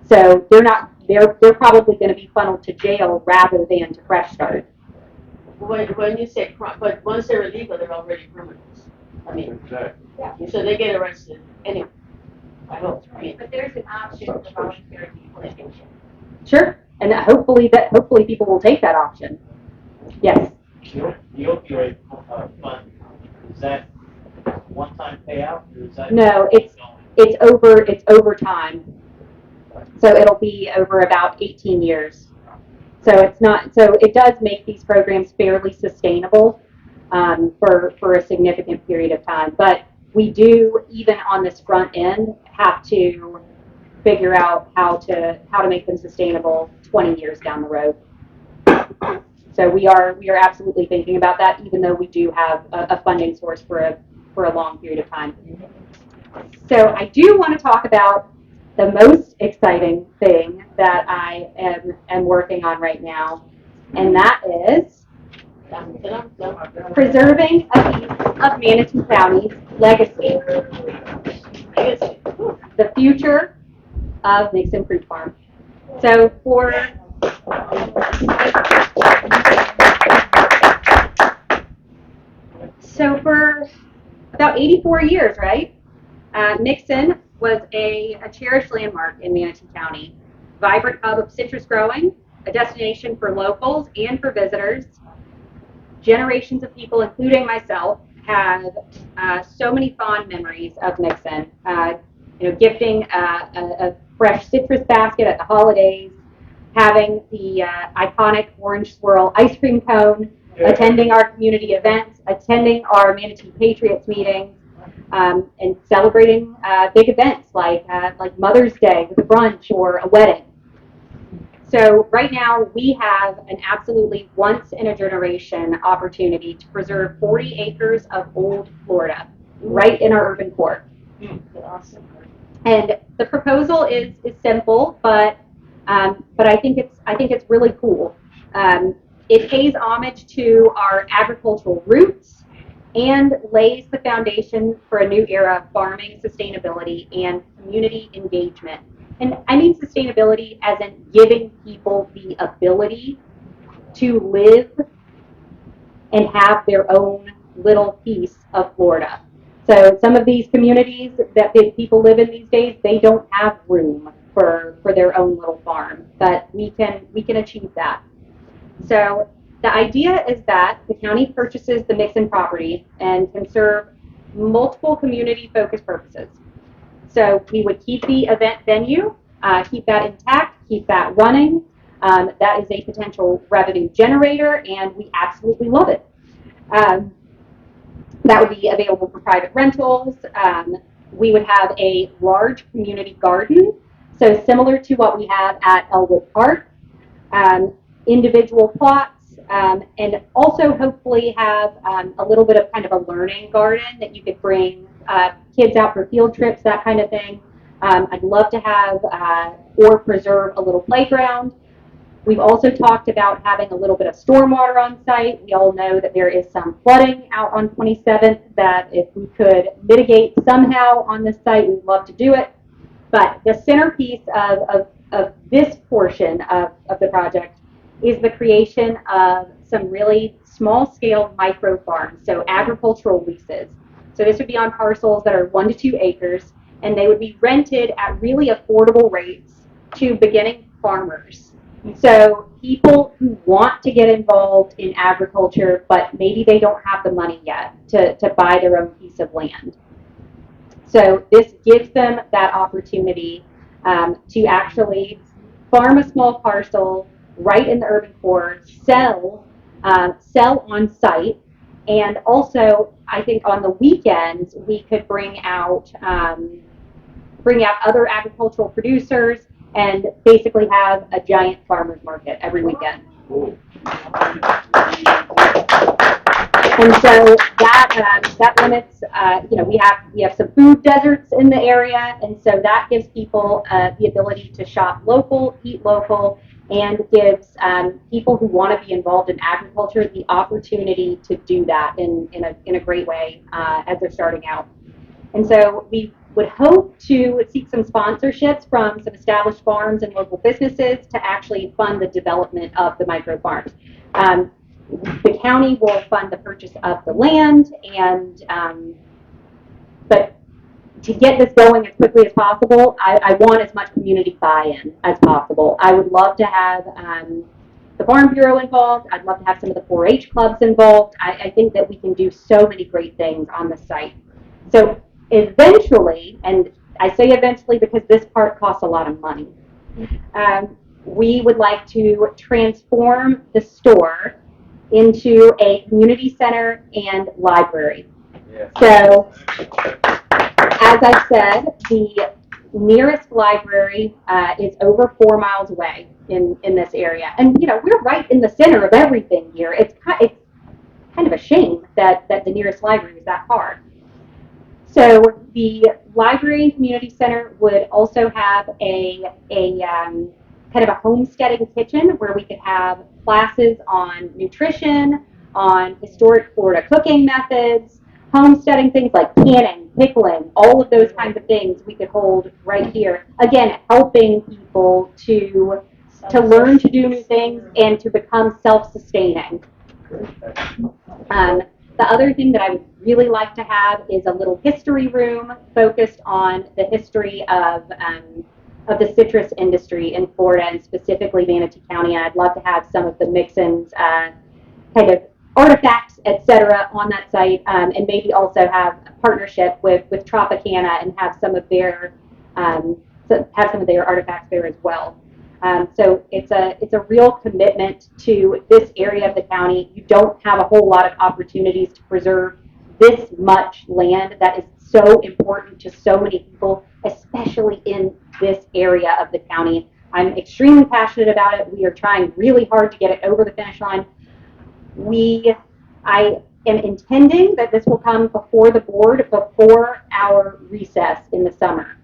So they're probably going to be funneled to jail rather than to Fresh Start. When you say crime, but once they're illegal, they're already criminals. I mean, Exactly. so they get arrested anyway. I hope. I mean, But there's an option for voluntary deportation. Sure, and hopefully people will take that option. Yes. The opioid fund, is that one-time payout, or is that? No, it's over time. So it'll be over about 18 years. So it does make these programs fairly sustainable for a significant period of time. But we do, even on this front end, have to figure out how to make them sustainable 20 years down the road. So we are absolutely thinking about that, even though we do have a funding source for a long period of time. So I do want to talk about the most exciting thing that I am working on right now, and that is preserving a piece of Manatee County's legacy. The future of Mixon Fruit Farm. So for about 84 years, right? Mixon was a cherished landmark in Manatee County, vibrant hub of citrus growing, a destination for locals and for visitors. Generations of people, including myself, have so many fond memories of Mixon. Gifting a fresh citrus basket at the holidays, having the iconic orange swirl ice cream cone, attending our community events, attending our Manatee Patriots meetings, and celebrating big events like Mother's Day with a brunch or a wedding. So right now we have an absolutely once-in-a-generation opportunity to preserve 40 acres of old Florida right in our urban core. Awesome. And the proposal is simple, but I think it's really cool. It pays homage to our agricultural roots and lays the foundation for a new era of farming, sustainability, and community engagement. And I mean sustainability as in giving people the ability to live and have their own little piece of Florida. So some of these communities that people live in these days, they don't have room for their own little farm, but we can achieve that. So the idea is that the county purchases the Mixon property and can serve multiple community-focused purposes. So we would keep the event venue, keep that intact, keep that running. That is a potential revenue generator, and we absolutely love it. That would be available for private rentals. We would have a large community garden, so similar to what we have at Elwood Park. Individual plots, and also hopefully have a little bit of kind of a learning garden that you could bring kids out for field trips, that kind of thing. I'd love to have or preserve a little playground. We've also talked about having a little bit of stormwater on site. We all know that there is some flooding out on 27th, that if we could mitigate somehow on this site, we'd love to do it. But the centerpiece of this portion of the project is the creation of some really small-scale micro farms, so agricultural leases. So this would be on parcels that are 1 to 2 acres, and they would be rented at really affordable rates to beginning farmers. So people who want to get involved in agriculture, but maybe they don't have the money yet to buy their own piece of land. So this gives them that opportunity to actually farm a small parcel right in the urban core, sell on site, and also I think on the weekends we could bring out other agricultural producers and basically have a giant farmers market every weekend. And so that limits, we have some food deserts in the area, and so that gives people the ability to shop local, eat local, and gives people who want to be involved in agriculture the opportunity to do that in a great way as they're starting out. And so we would hope to seek some sponsorships from some established farms and local businesses to actually fund the development of the micro farms. The county will fund the purchase of the land, and but to get this going as quickly as possible, I want as much community buy-in as possible. I would love to have the Farm Bureau involved. I'd love to have some of the 4-H clubs involved. I think that we can do so many great things on the site. So eventually, and I say eventually because this part costs a lot of money, we would like to transform the store into a community center and library. Yeah. So, as I said, the nearest library is over 4 miles away in this area. And, we're right in the center of everything here. It's kind of a shame that the nearest library is that far. So the library and community center would also have a kind of a homesteading kitchen where we could have classes on nutrition, on historic Florida cooking methods, homesteading things like canning, pickling, all of those kinds of things we could hold right here. Again, helping people to learn to do new things and to become self-sustaining. The other thing that I would really like to have is a little history room focused on the history of the citrus industry in Florida and specifically Manatee County. And I'd love to have some of the Mixon's kind of artifacts, etc., on that site, and maybe also have a partnership with Tropicana and have some of their artifacts there as well. So it's a real commitment to this area of the county. You don't have a whole lot of opportunities to preserve this much land that is so important to so many people, especially in this area of the county. I'm extremely passionate about it. We are trying really hard to get it over the finish line. I am intending that this will come before the board before our recess in the summer.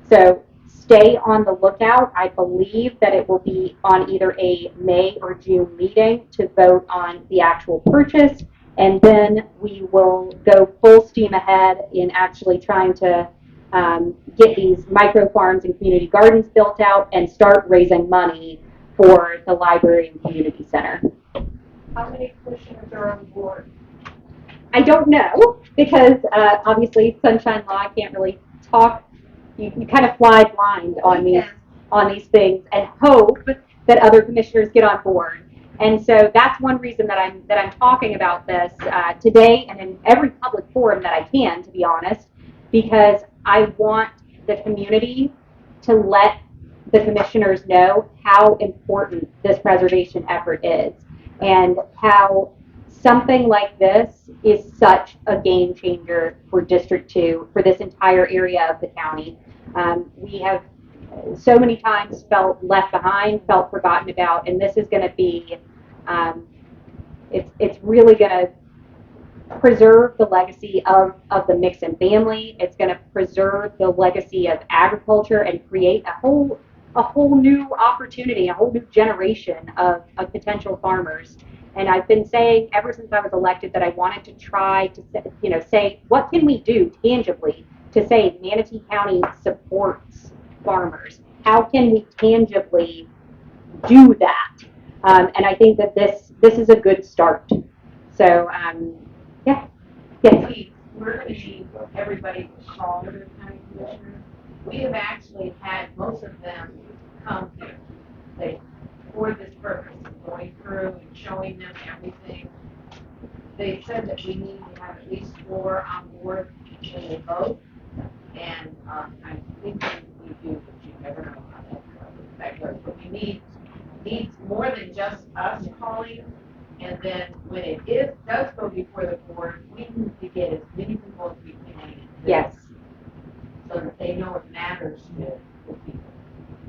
So stay on the lookout. I believe that it will be on either a May or June meeting to vote on the actual purchase, and then we will go full steam ahead in actually trying to get these micro farms and community gardens built out and start raising money for the library and community center. How many commissioners are on board? I don't know because obviously Sunshine Law, I can't really talk. You kind of fly blind on these things and hope that other commissioners get on board. And so that's one reason that I'm talking about this today and in every public forum that I can, to be honest, because I want the community to let the commissioners know how important this preservation effort is and how something like this is such a game changer for District 2, for this entire area of the county. We have so many times felt left behind, felt forgotten about, and this is going to be, it's really going to preserve the legacy of the Mixon family. It's going to preserve the legacy of agriculture and create a whole new opportunity, a whole new generation of potential farmers. And I've been saying ever since I was elected that I wanted to try to say what can we do tangibly to say Manatee County supports farmers. How can we tangibly do that? And I think that this is a good start. So yeah. Yes. We're going to need everybody to call the county commissioners. We have actually had most of them come here. for this purpose of going through and showing them everything. They said that we need to have at least 4 on board when they vote. And I think we do, but you never know how that goes. But we needs more than just us calling. And then when it does go before the board, we need to get as many people as we can. Yes. So that they know it matters to people.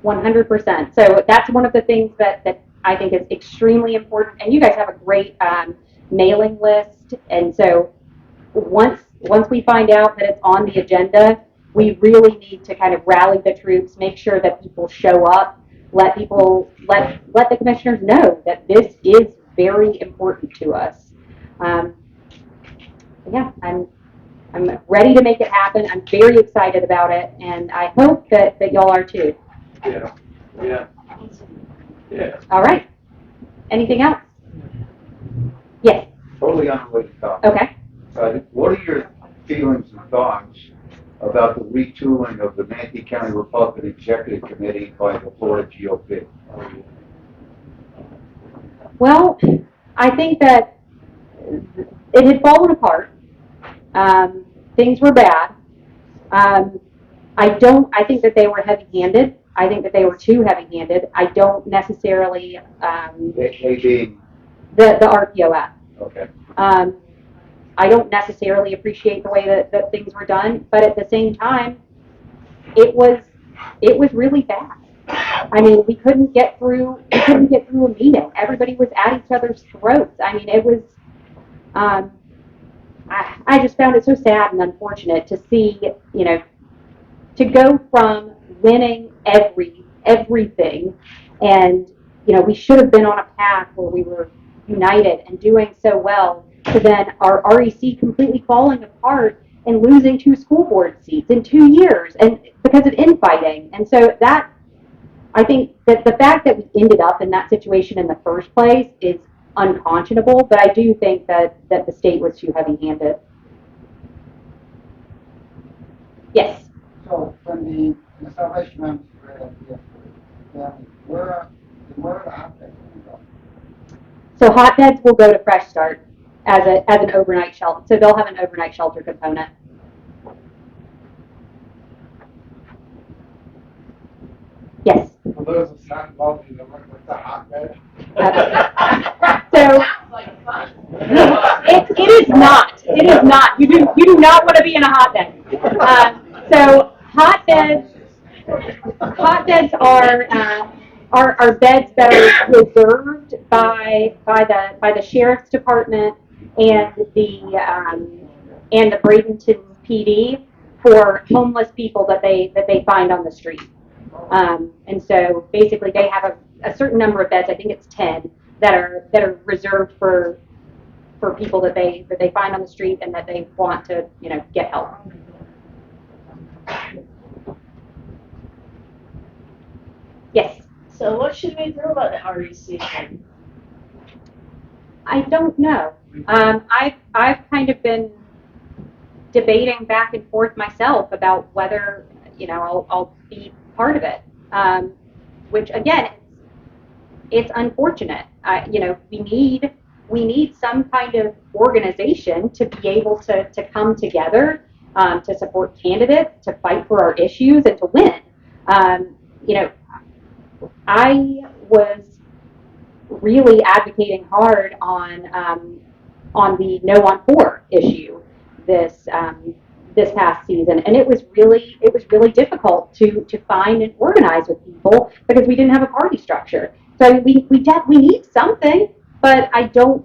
100%. So that's one of the things that I think is extremely important. And you guys have a great mailing list. And so once we find out that it's on the agenda, we really need to kind of rally the troops, make sure that people show up, let the commissioners know that this is very important to us. Yeah, I'm ready to make it happen. I'm very excited about it, and I hope that y'all are too. Yeah. Yeah. Yeah. All right. Anything else? Yes. Totally unrelated topic. Okay. What are your feelings and thoughts about the retooling of the Manatee County Republican Executive Committee by the Florida GOP? Well, I think that it had fallen apart. Things were bad. I think that they were heavy-handed. I think that they were too heavy-handed. I don't necessarily, They being? the RPOF. Okay. I don't necessarily appreciate the way that things were done, but at the same time, it was really bad. I mean, we couldn't get through a meeting. Everybody was at each other's throats. I mean, it was, I just found it so sad and unfortunate to see, to go from winning everything, and, we should have been on a path where we were united and doing so well, to then our REC completely falling apart and losing 2 school board seats in 2 years, and because of infighting. And so that, I think that the fact that we ended up in that situation in the first place is unconscionable, but I do think that the state was too heavy-handed. Yes. So when the Salvation Army spread where the hotbeds go? So hotbeds will go to Fresh Start as an overnight shelter. So they'll have an overnight shelter component. Yes. For those that's not involved in the work with the hotbed. So it is not. It is not. You do not want to be in a hotbed. So hotbeds are beds that are reserved by the sheriff's department and the Bradenton PD for homeless people that they find on the street. And so basically they have a certain number of beds, I think it's 10, that are reserved for people that they find on the street and that they want to, get help. Yes. So what should we do about the REC then? I don't know. I've kind of been debating back and forth myself about whether, I'll be part of it. Which again, it's unfortunate. We need some kind of organization to be able to come together, to support candidates, to fight for our issues, and to win. I was really advocating hard on the No on 4 issue this past season, and it was really difficult to find and organize with people because we didn't have a party structure. So we need something, but I don't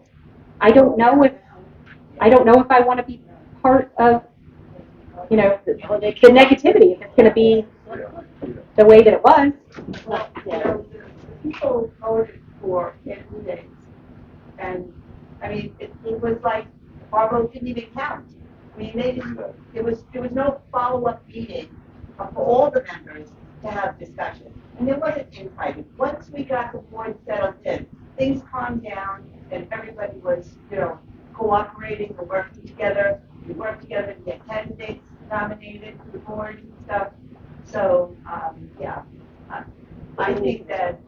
know if I want to be part of the negativity if it's going to be the way that it was. People voted for candidates, and I mean, it was like our vote didn't even count. I mean, there was no follow-up meeting for all the members to have discussion, and there wasn't infighting. Once we got the board settled in, things calmed down, and everybody was, cooperating and working together. We worked together to get candidates nominated for the board and stuff. So, I think that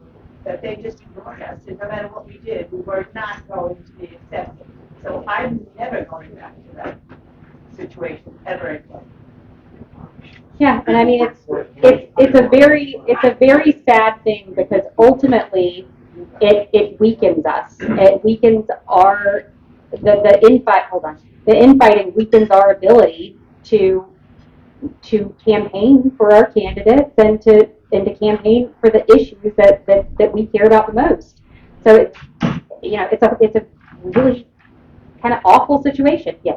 that they just ignored us, and no matter what we did, we were not going to be accepted. So I'm never going back to that situation ever again. Yeah, and I mean it's a very sad thing because ultimately it weakens us. It weakens the infight. Hold on, the infighting weakens our ability to campaign for our candidates and to campaign for the issues that we care about the most. So it's a really kind of awful situation. Yeah.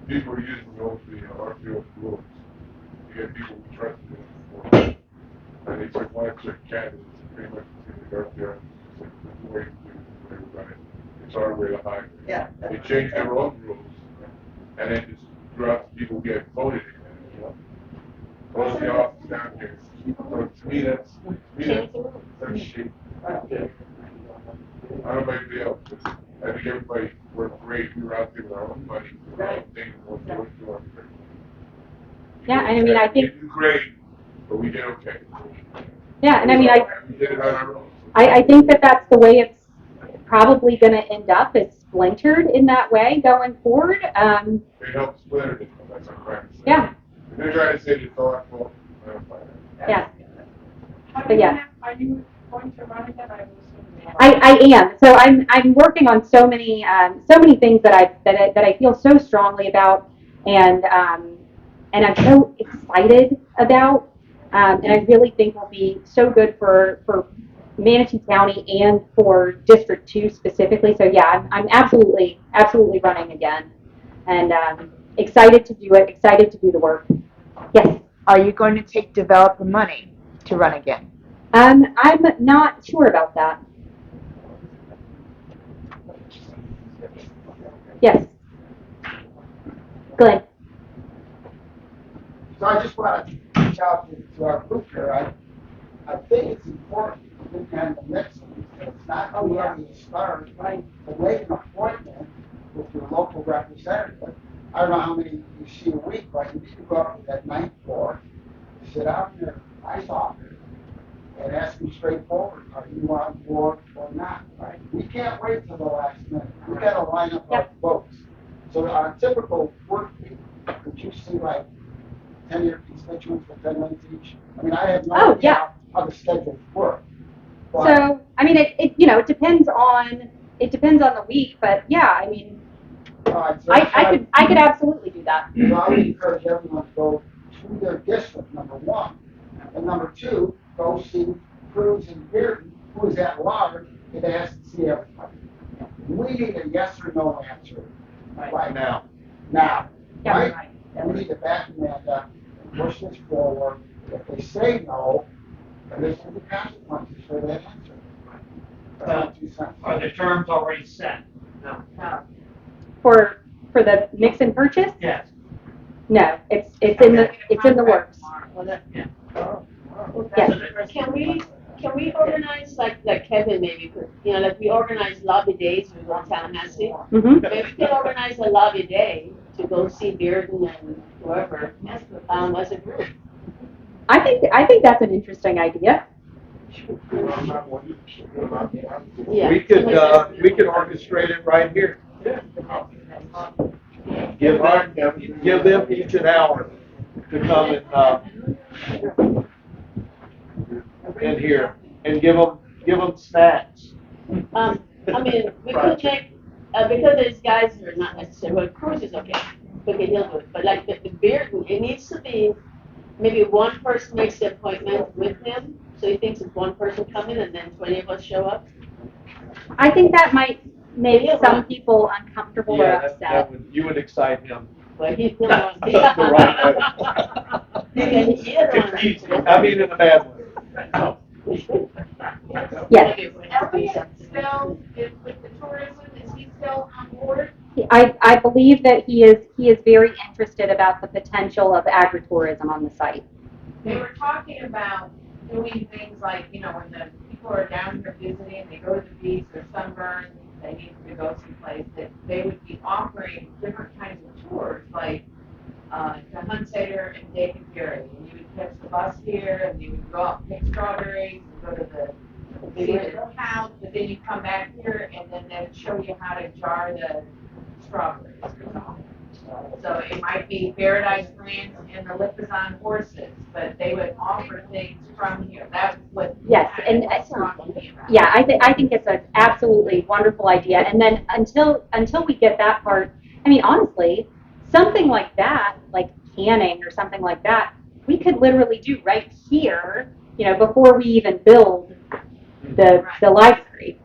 People are using RPO rules. You get people who trust them. And they took one of the candidates and pretty much the RPO and said, this is the way they were running. It's our way to hide it. Yeah. They changed their own rules. And then just throughout people get voted in. Close the office down here. So to me, that's shit. I don't know about anybody else. I think everybody worked great. We were out there with our own money, with our own things, what we were doing. Yeah, and I mean, I think. We did great, but we did okay. Yeah, and I mean, we did it on our own. I think that's the way it's probably going to end up. It's splintered in that way going forward. It helps splinter it. That's what I'm trying to say. Yeah. If they're trying to say it's thoughtful, I don't find that. Yeah. Are you going to run again? I am. So I'm working on so many things that I feel so strongly about, and I'm so excited about, and I really think will be so good for Manatee County and for District 2 specifically. So yeah, I'm absolutely running again, and excited to do it. Excited to do the work. Yes. Are you going to take developer money to run again? I'm not sure about that. Yes. Glenn. So I just want to reach out to our group here. I think it's important to look at the Mixon. It's not too early to start, right? To make an appointment with your local representative. I don't know how many you see a week, but you need to go up to that ninth floor, sit down in their nice office, and ask them straightforward, are you on board or not, right? We can't wait till the last minute. We got to line up our votes. So on a typical work week, could you see like 10 of your constituents for 10 minutes each? I mean, I have no idea how the schedules work. So, I mean, it depends on the week, but yeah, I mean, I could absolutely do that. So I would encourage everyone to go to their district, number one, and number two, go see Cruz and Bearden, who is at large, and ask to see everybody. We need a yes or no answer. Right now. Now. Right? And we need to back Amanda and push this forward. If they say no, then there's going to be consequences for that answer. Are the terms already set? No. For the Mixon purchase? Yes. No, it's in the works. Yes. Can we organize like Kevin maybe could, like we organize lobby days we go to Tallahassee. Mm-hmm. Maybe we can organize a lobby day to go see Bearden and whoever as a group. I think that's an interesting idea. Yeah. We could orchestrate it right here. Give them each an hour to come in here and give them snacks. I mean, we could make because there's guys who are not necessarily. Well, Cruz is okay. We can deal with it, but like the Bearden, it needs to be maybe one person makes the appointment with him, so he thinks it's one person coming, and then 20 of us show up. I think that might make some people uncomfortable or upset. You would excite him. Well, he's the The right way. I mean, in a bad way. Yes. Elliot still is with the tourism. Is he still on board? I believe that he is very interested about the potential of agritourism on the site. They were talking about doing things like, when the people are down here visiting, they go to the beach, they're sunburned, they need to go someplace, that they would be offering different kinds of tours, like to Hunsader and David Fury. And you would catch the bus here, and you would go out and pick strawberries, and go to the see the count, but then you come back here and then they'll show you how to jar the strawberries. So it might be Paradise Ranch and the Lipizzan horses, but they would offer things from here. That's what. Yes, and yeah, I think it's an absolutely wonderful idea. And then until we get that part, I mean, honestly, something like that, like canning or something like that, we could literally do right here, you know, before we even build the library.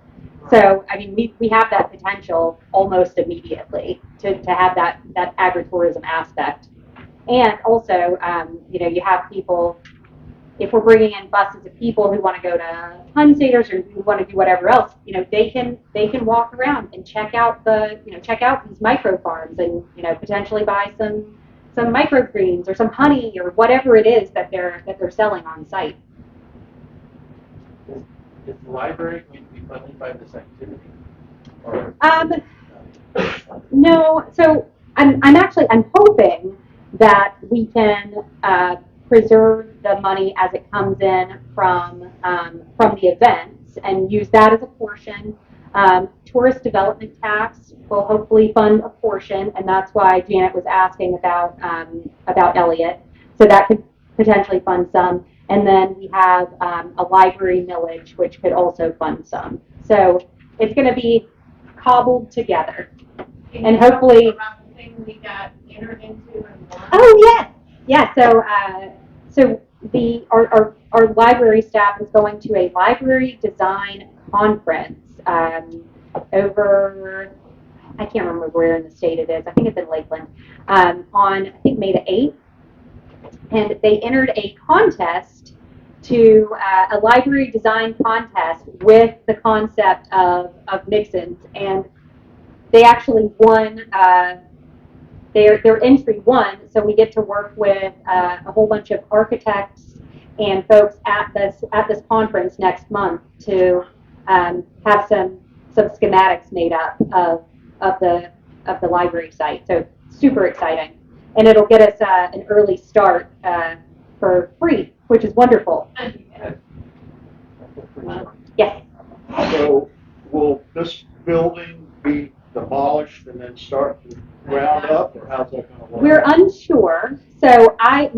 So, I mean, we have that potential almost immediately to have that agritourism aspect. And also, you know, you have people, if we're bringing in buses of people who want to go to Hunstaters or who want to do whatever else, you know, they can walk around and check out these micro farms and, you know, potentially buy some microgreens or some honey or whatever it is that they're selling on site. Is the library going to be funded by this activity? Or No, so I'm hoping that we can preserve the money as it comes in from the events and use that as a portion. Tourist development tax will hopefully fund a portion, and that's why Janet was asking about Elliott. So that could potentially fund some. And then we have a library millage, which could also fund some. So it's going to be cobbled together. And hopefully. About the thing we got entered into and won. Oh yes, yeah. So our library staff is going to a library design conference over. I can't remember where in the state it is. I think it's in Lakeland. On I think May the 8th, and they entered a contest to a library design contest with the concept of Mixon's, and they actually won. Their entry won, so we get to work with a whole bunch of architects and folks at this conference next month to have some schematics made up of the library site. So super exciting, and it'll get us an early start for free, which is wonderful. Yes. So will this building be demolished and then start from ground up, or how's that going to work? We're unsure. So I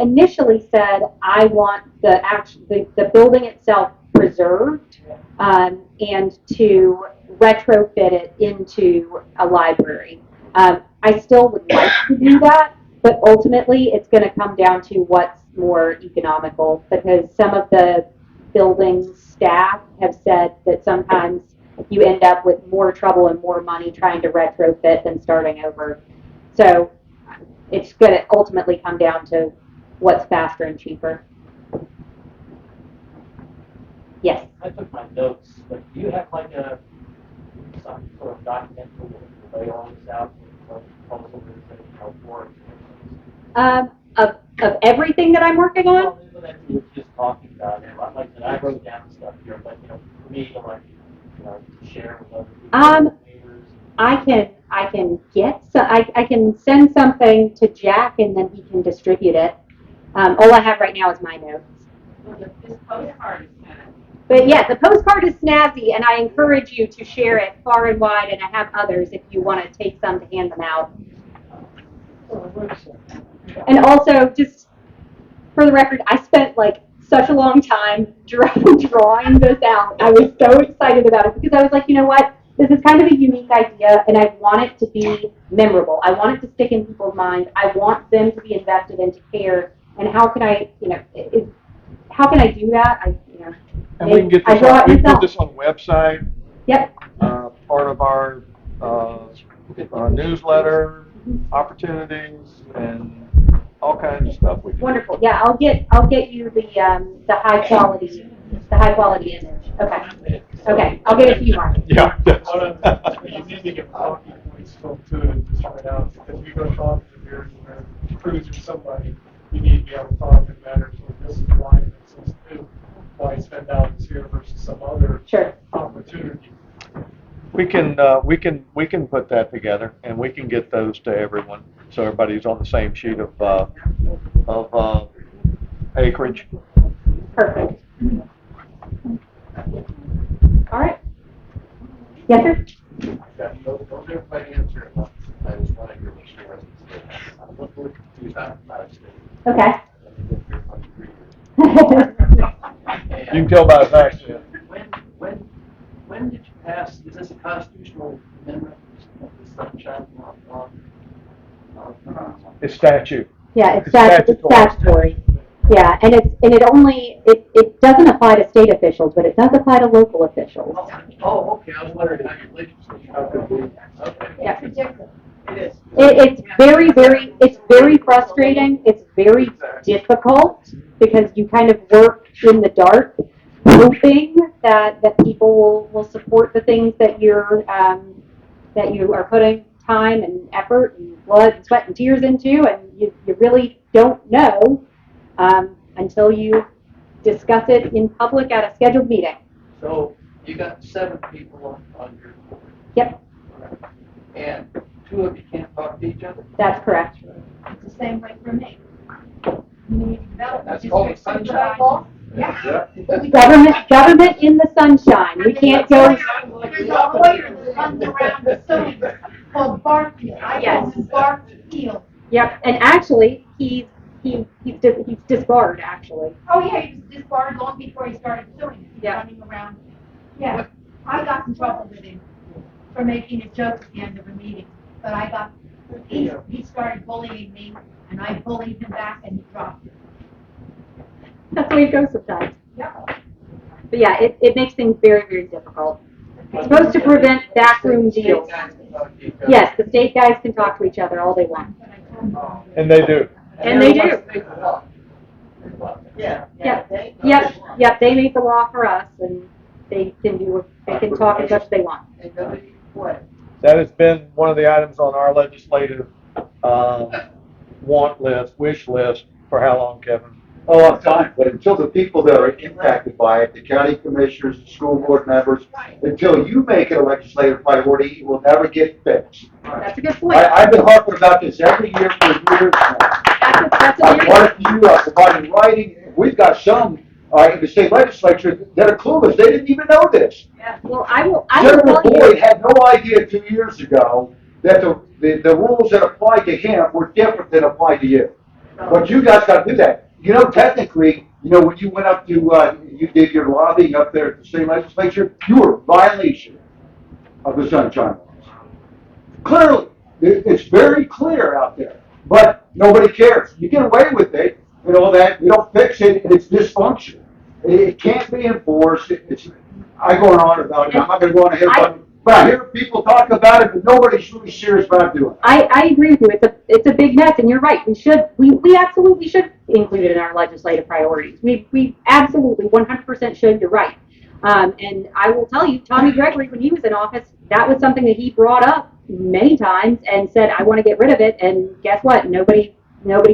initially said I want the building itself preserved and to retrofit it into a library. I still would like to do that, but ultimately it's going to come down to what's more economical, because some of the building staff have said that sometimes you end up with more trouble and more money trying to retrofit than starting over. So it's going to ultimately come down to what's faster and cheaper. Yes. I took my notes, but do you have like some sort of document to lay all this out for Of everything that I'm working on? Well, that you were just talking about, like I wrote down stuff here, but for me to share with other people. I can get so I can send something to Jack and then he can distribute it. All I have right now is my notes. Well, this postcard is kind of. But yeah, the postcard is snazzy, and I encourage you to share it far and wide. And I have others if you want to take some to hand them out. And also, just for the record, I spent like such a long time drawing this out. I was so excited about it because I was like, you know what? This is kind of a unique idea, and I want it to be memorable. I want it to stick in people's minds. I want them to be invested and to care. And how can I, how can I do that? And we can get this on the website. Yep. Part of our newsletter, opportunities, and all kinds of stuff. Wonderful. Yeah, I'll get you the high quality image. Okay. Okay. I'll get a few more. Yeah. You need to get talking points filmed too, and just write out, if you go talk to your crews or somebody, you need to be able to talk in matters like this is why it makes sense to do, why spend dollars here versus some other opportunity. We can put that together, and we can get those to everyone, so everybody's on the same sheet of acreage. Perfect. Yes, sir? Don't everybody answer at once. I just want to hear what she has to say. I'm a little confused about it. Okay. I've been here for 3 years. You can tell by his accent. When did you pass, is this a constitutional amendment of the Sunshine Law? It's statute. Yeah, it's It's statutory. Yeah, and it doesn't apply to state officials, but it does apply to local officials. Oh, okay, I was wondering how your legislature could be. Okay. Yeah. It's ridiculous. It is. It's very frustrating. It's very difficult because you kind of work in the dark, hoping that people will support the things that that you are putting time and effort and blood and sweat and tears into, and you really don't know until you discuss it in public at a scheduled meeting. So you got 7 people on your board. Yep, And 2 of you can't talk to each other? that's correct. It's the same way for me. Community development. That's called the district sunshine law? Yeah. Government in the sunshine. We can't go. There's a lawyer that runs around the city called Barfield. I call him Barfield. Yep, and actually, he's disbarred, actually. Oh, yeah, he was disbarred long before he started suing. He's Yeah. running around. Yeah, I got in trouble with him for making a joke at the end of a meeting, but he started bullying me, and I bullied him back, and he dropped it. That's the way it goes sometimes. Yeah. But yeah, it makes things very, very difficult. It's supposed to prevent backroom deals. Yes, the state guys can talk to each other all they want. And they do. And they do. Yeah. Yep, they make the law for us, and they can talk as much as they want. That has been one of the items on our legislative want list, wish list for how long, Kevin? A long time, but until the people that are impacted by it, the county commissioners, the school board members, until you make it a legislative priority, it will never get fixed. That's a good point. I've been harping about this every year for years now. That's I've brought it to you, I've provided writing. We've got some in the state legislature that are clueless. They didn't even know this. Well, I will Senator tell Boyd you. had no idea 2 years ago that the rules that apply to him were different than apply to you. But you guys got to do that. You know, technically, when you went up to, you did your lobbying up there at the state legislature, you were in violation of the sunshine laws. Clearly, it's very clear out there, but nobody cares. You get away with it, that you don't fix it, and it's dysfunction. It can't be enforced. I go on about it. I'm not going to go on ahead about it. But I hear people talk about it, but nobody's really serious about doing it. I agree with you. It's a big mess, and you're right. We absolutely should include it in our legislative priorities. We absolutely 100% should. You're right. And I will tell you, Tommy Gregory, when he was in office, that was something that he brought up many times and said, "I want to get rid of it." And guess what? Nobody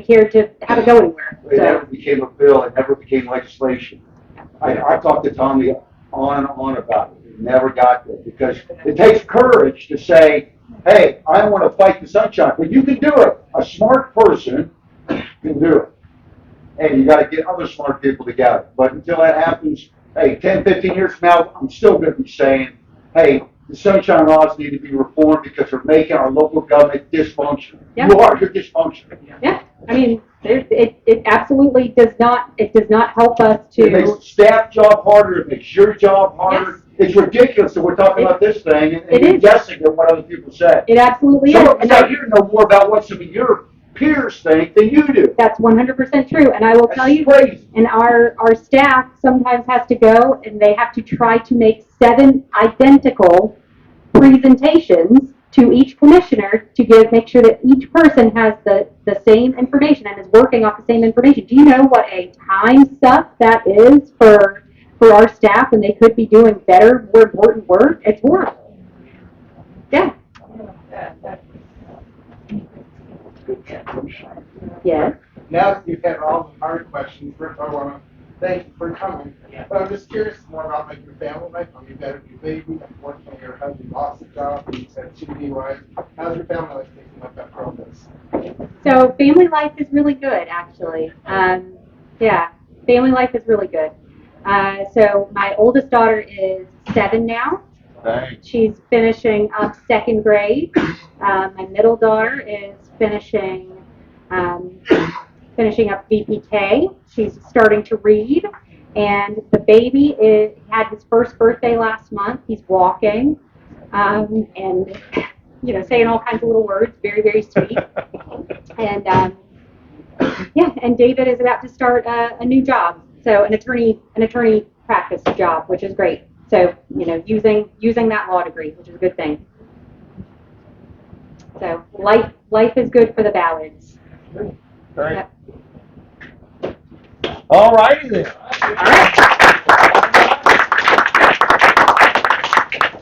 cared to have it go anywhere. It never became a bill. It never became legislation. I talked to Tommy on and on about it. It never got there because it takes courage to say, hey, I want to fight the sunshine. But you can do it. A smart person can do it. And you got to get other smart people together. But until that happens, hey, 10, 15 years from now, I'm still going to be saying, hey, the sunshine laws need to be reformed because they're making our local government dysfunctional. Yeah. You're dysfunctional. Yeah, I mean, it absolutely does not. It does not help us to. It makes the staff job harder. It makes your job harder. Yes. It's ridiculous that we're talking about this thing and you're guessing at what other people say. It absolutely Some is. of us out here know more about what some of your peers think than you do. That's 100% true, and I will tell you, crazy. and our staff sometimes has to go and they have to try to make 7 identical presentations to each commissioner to make sure that each person has the same information and is working off the same information. Do you know what a time suck that is for our staff when they could be doing better, more important work? It's horrible. Yeah. Yes. Now that you've had all the hard questions, first I want to thank you for coming. But I'm just curious more about like your family life. I mean, you've had your baby. Unfortunately, your husband lost his job and he's had 2 DUIs. How's your family life taking up that process? So family life is really good, actually. Yeah, family life is really good. So my oldest daughter is 7 now, Thanks. She's finishing up second grade. My middle daughter is finishing up VPK. She's starting to read. And the baby had his first birthday last month. He's walking and, saying all kinds of little words, very, very sweet. And and David is about to start a new job, so an attorney practice job, which is great. So using that law degree, which is a good thing. So life is good for the Ballards. Great. Yep. All righty then. All right.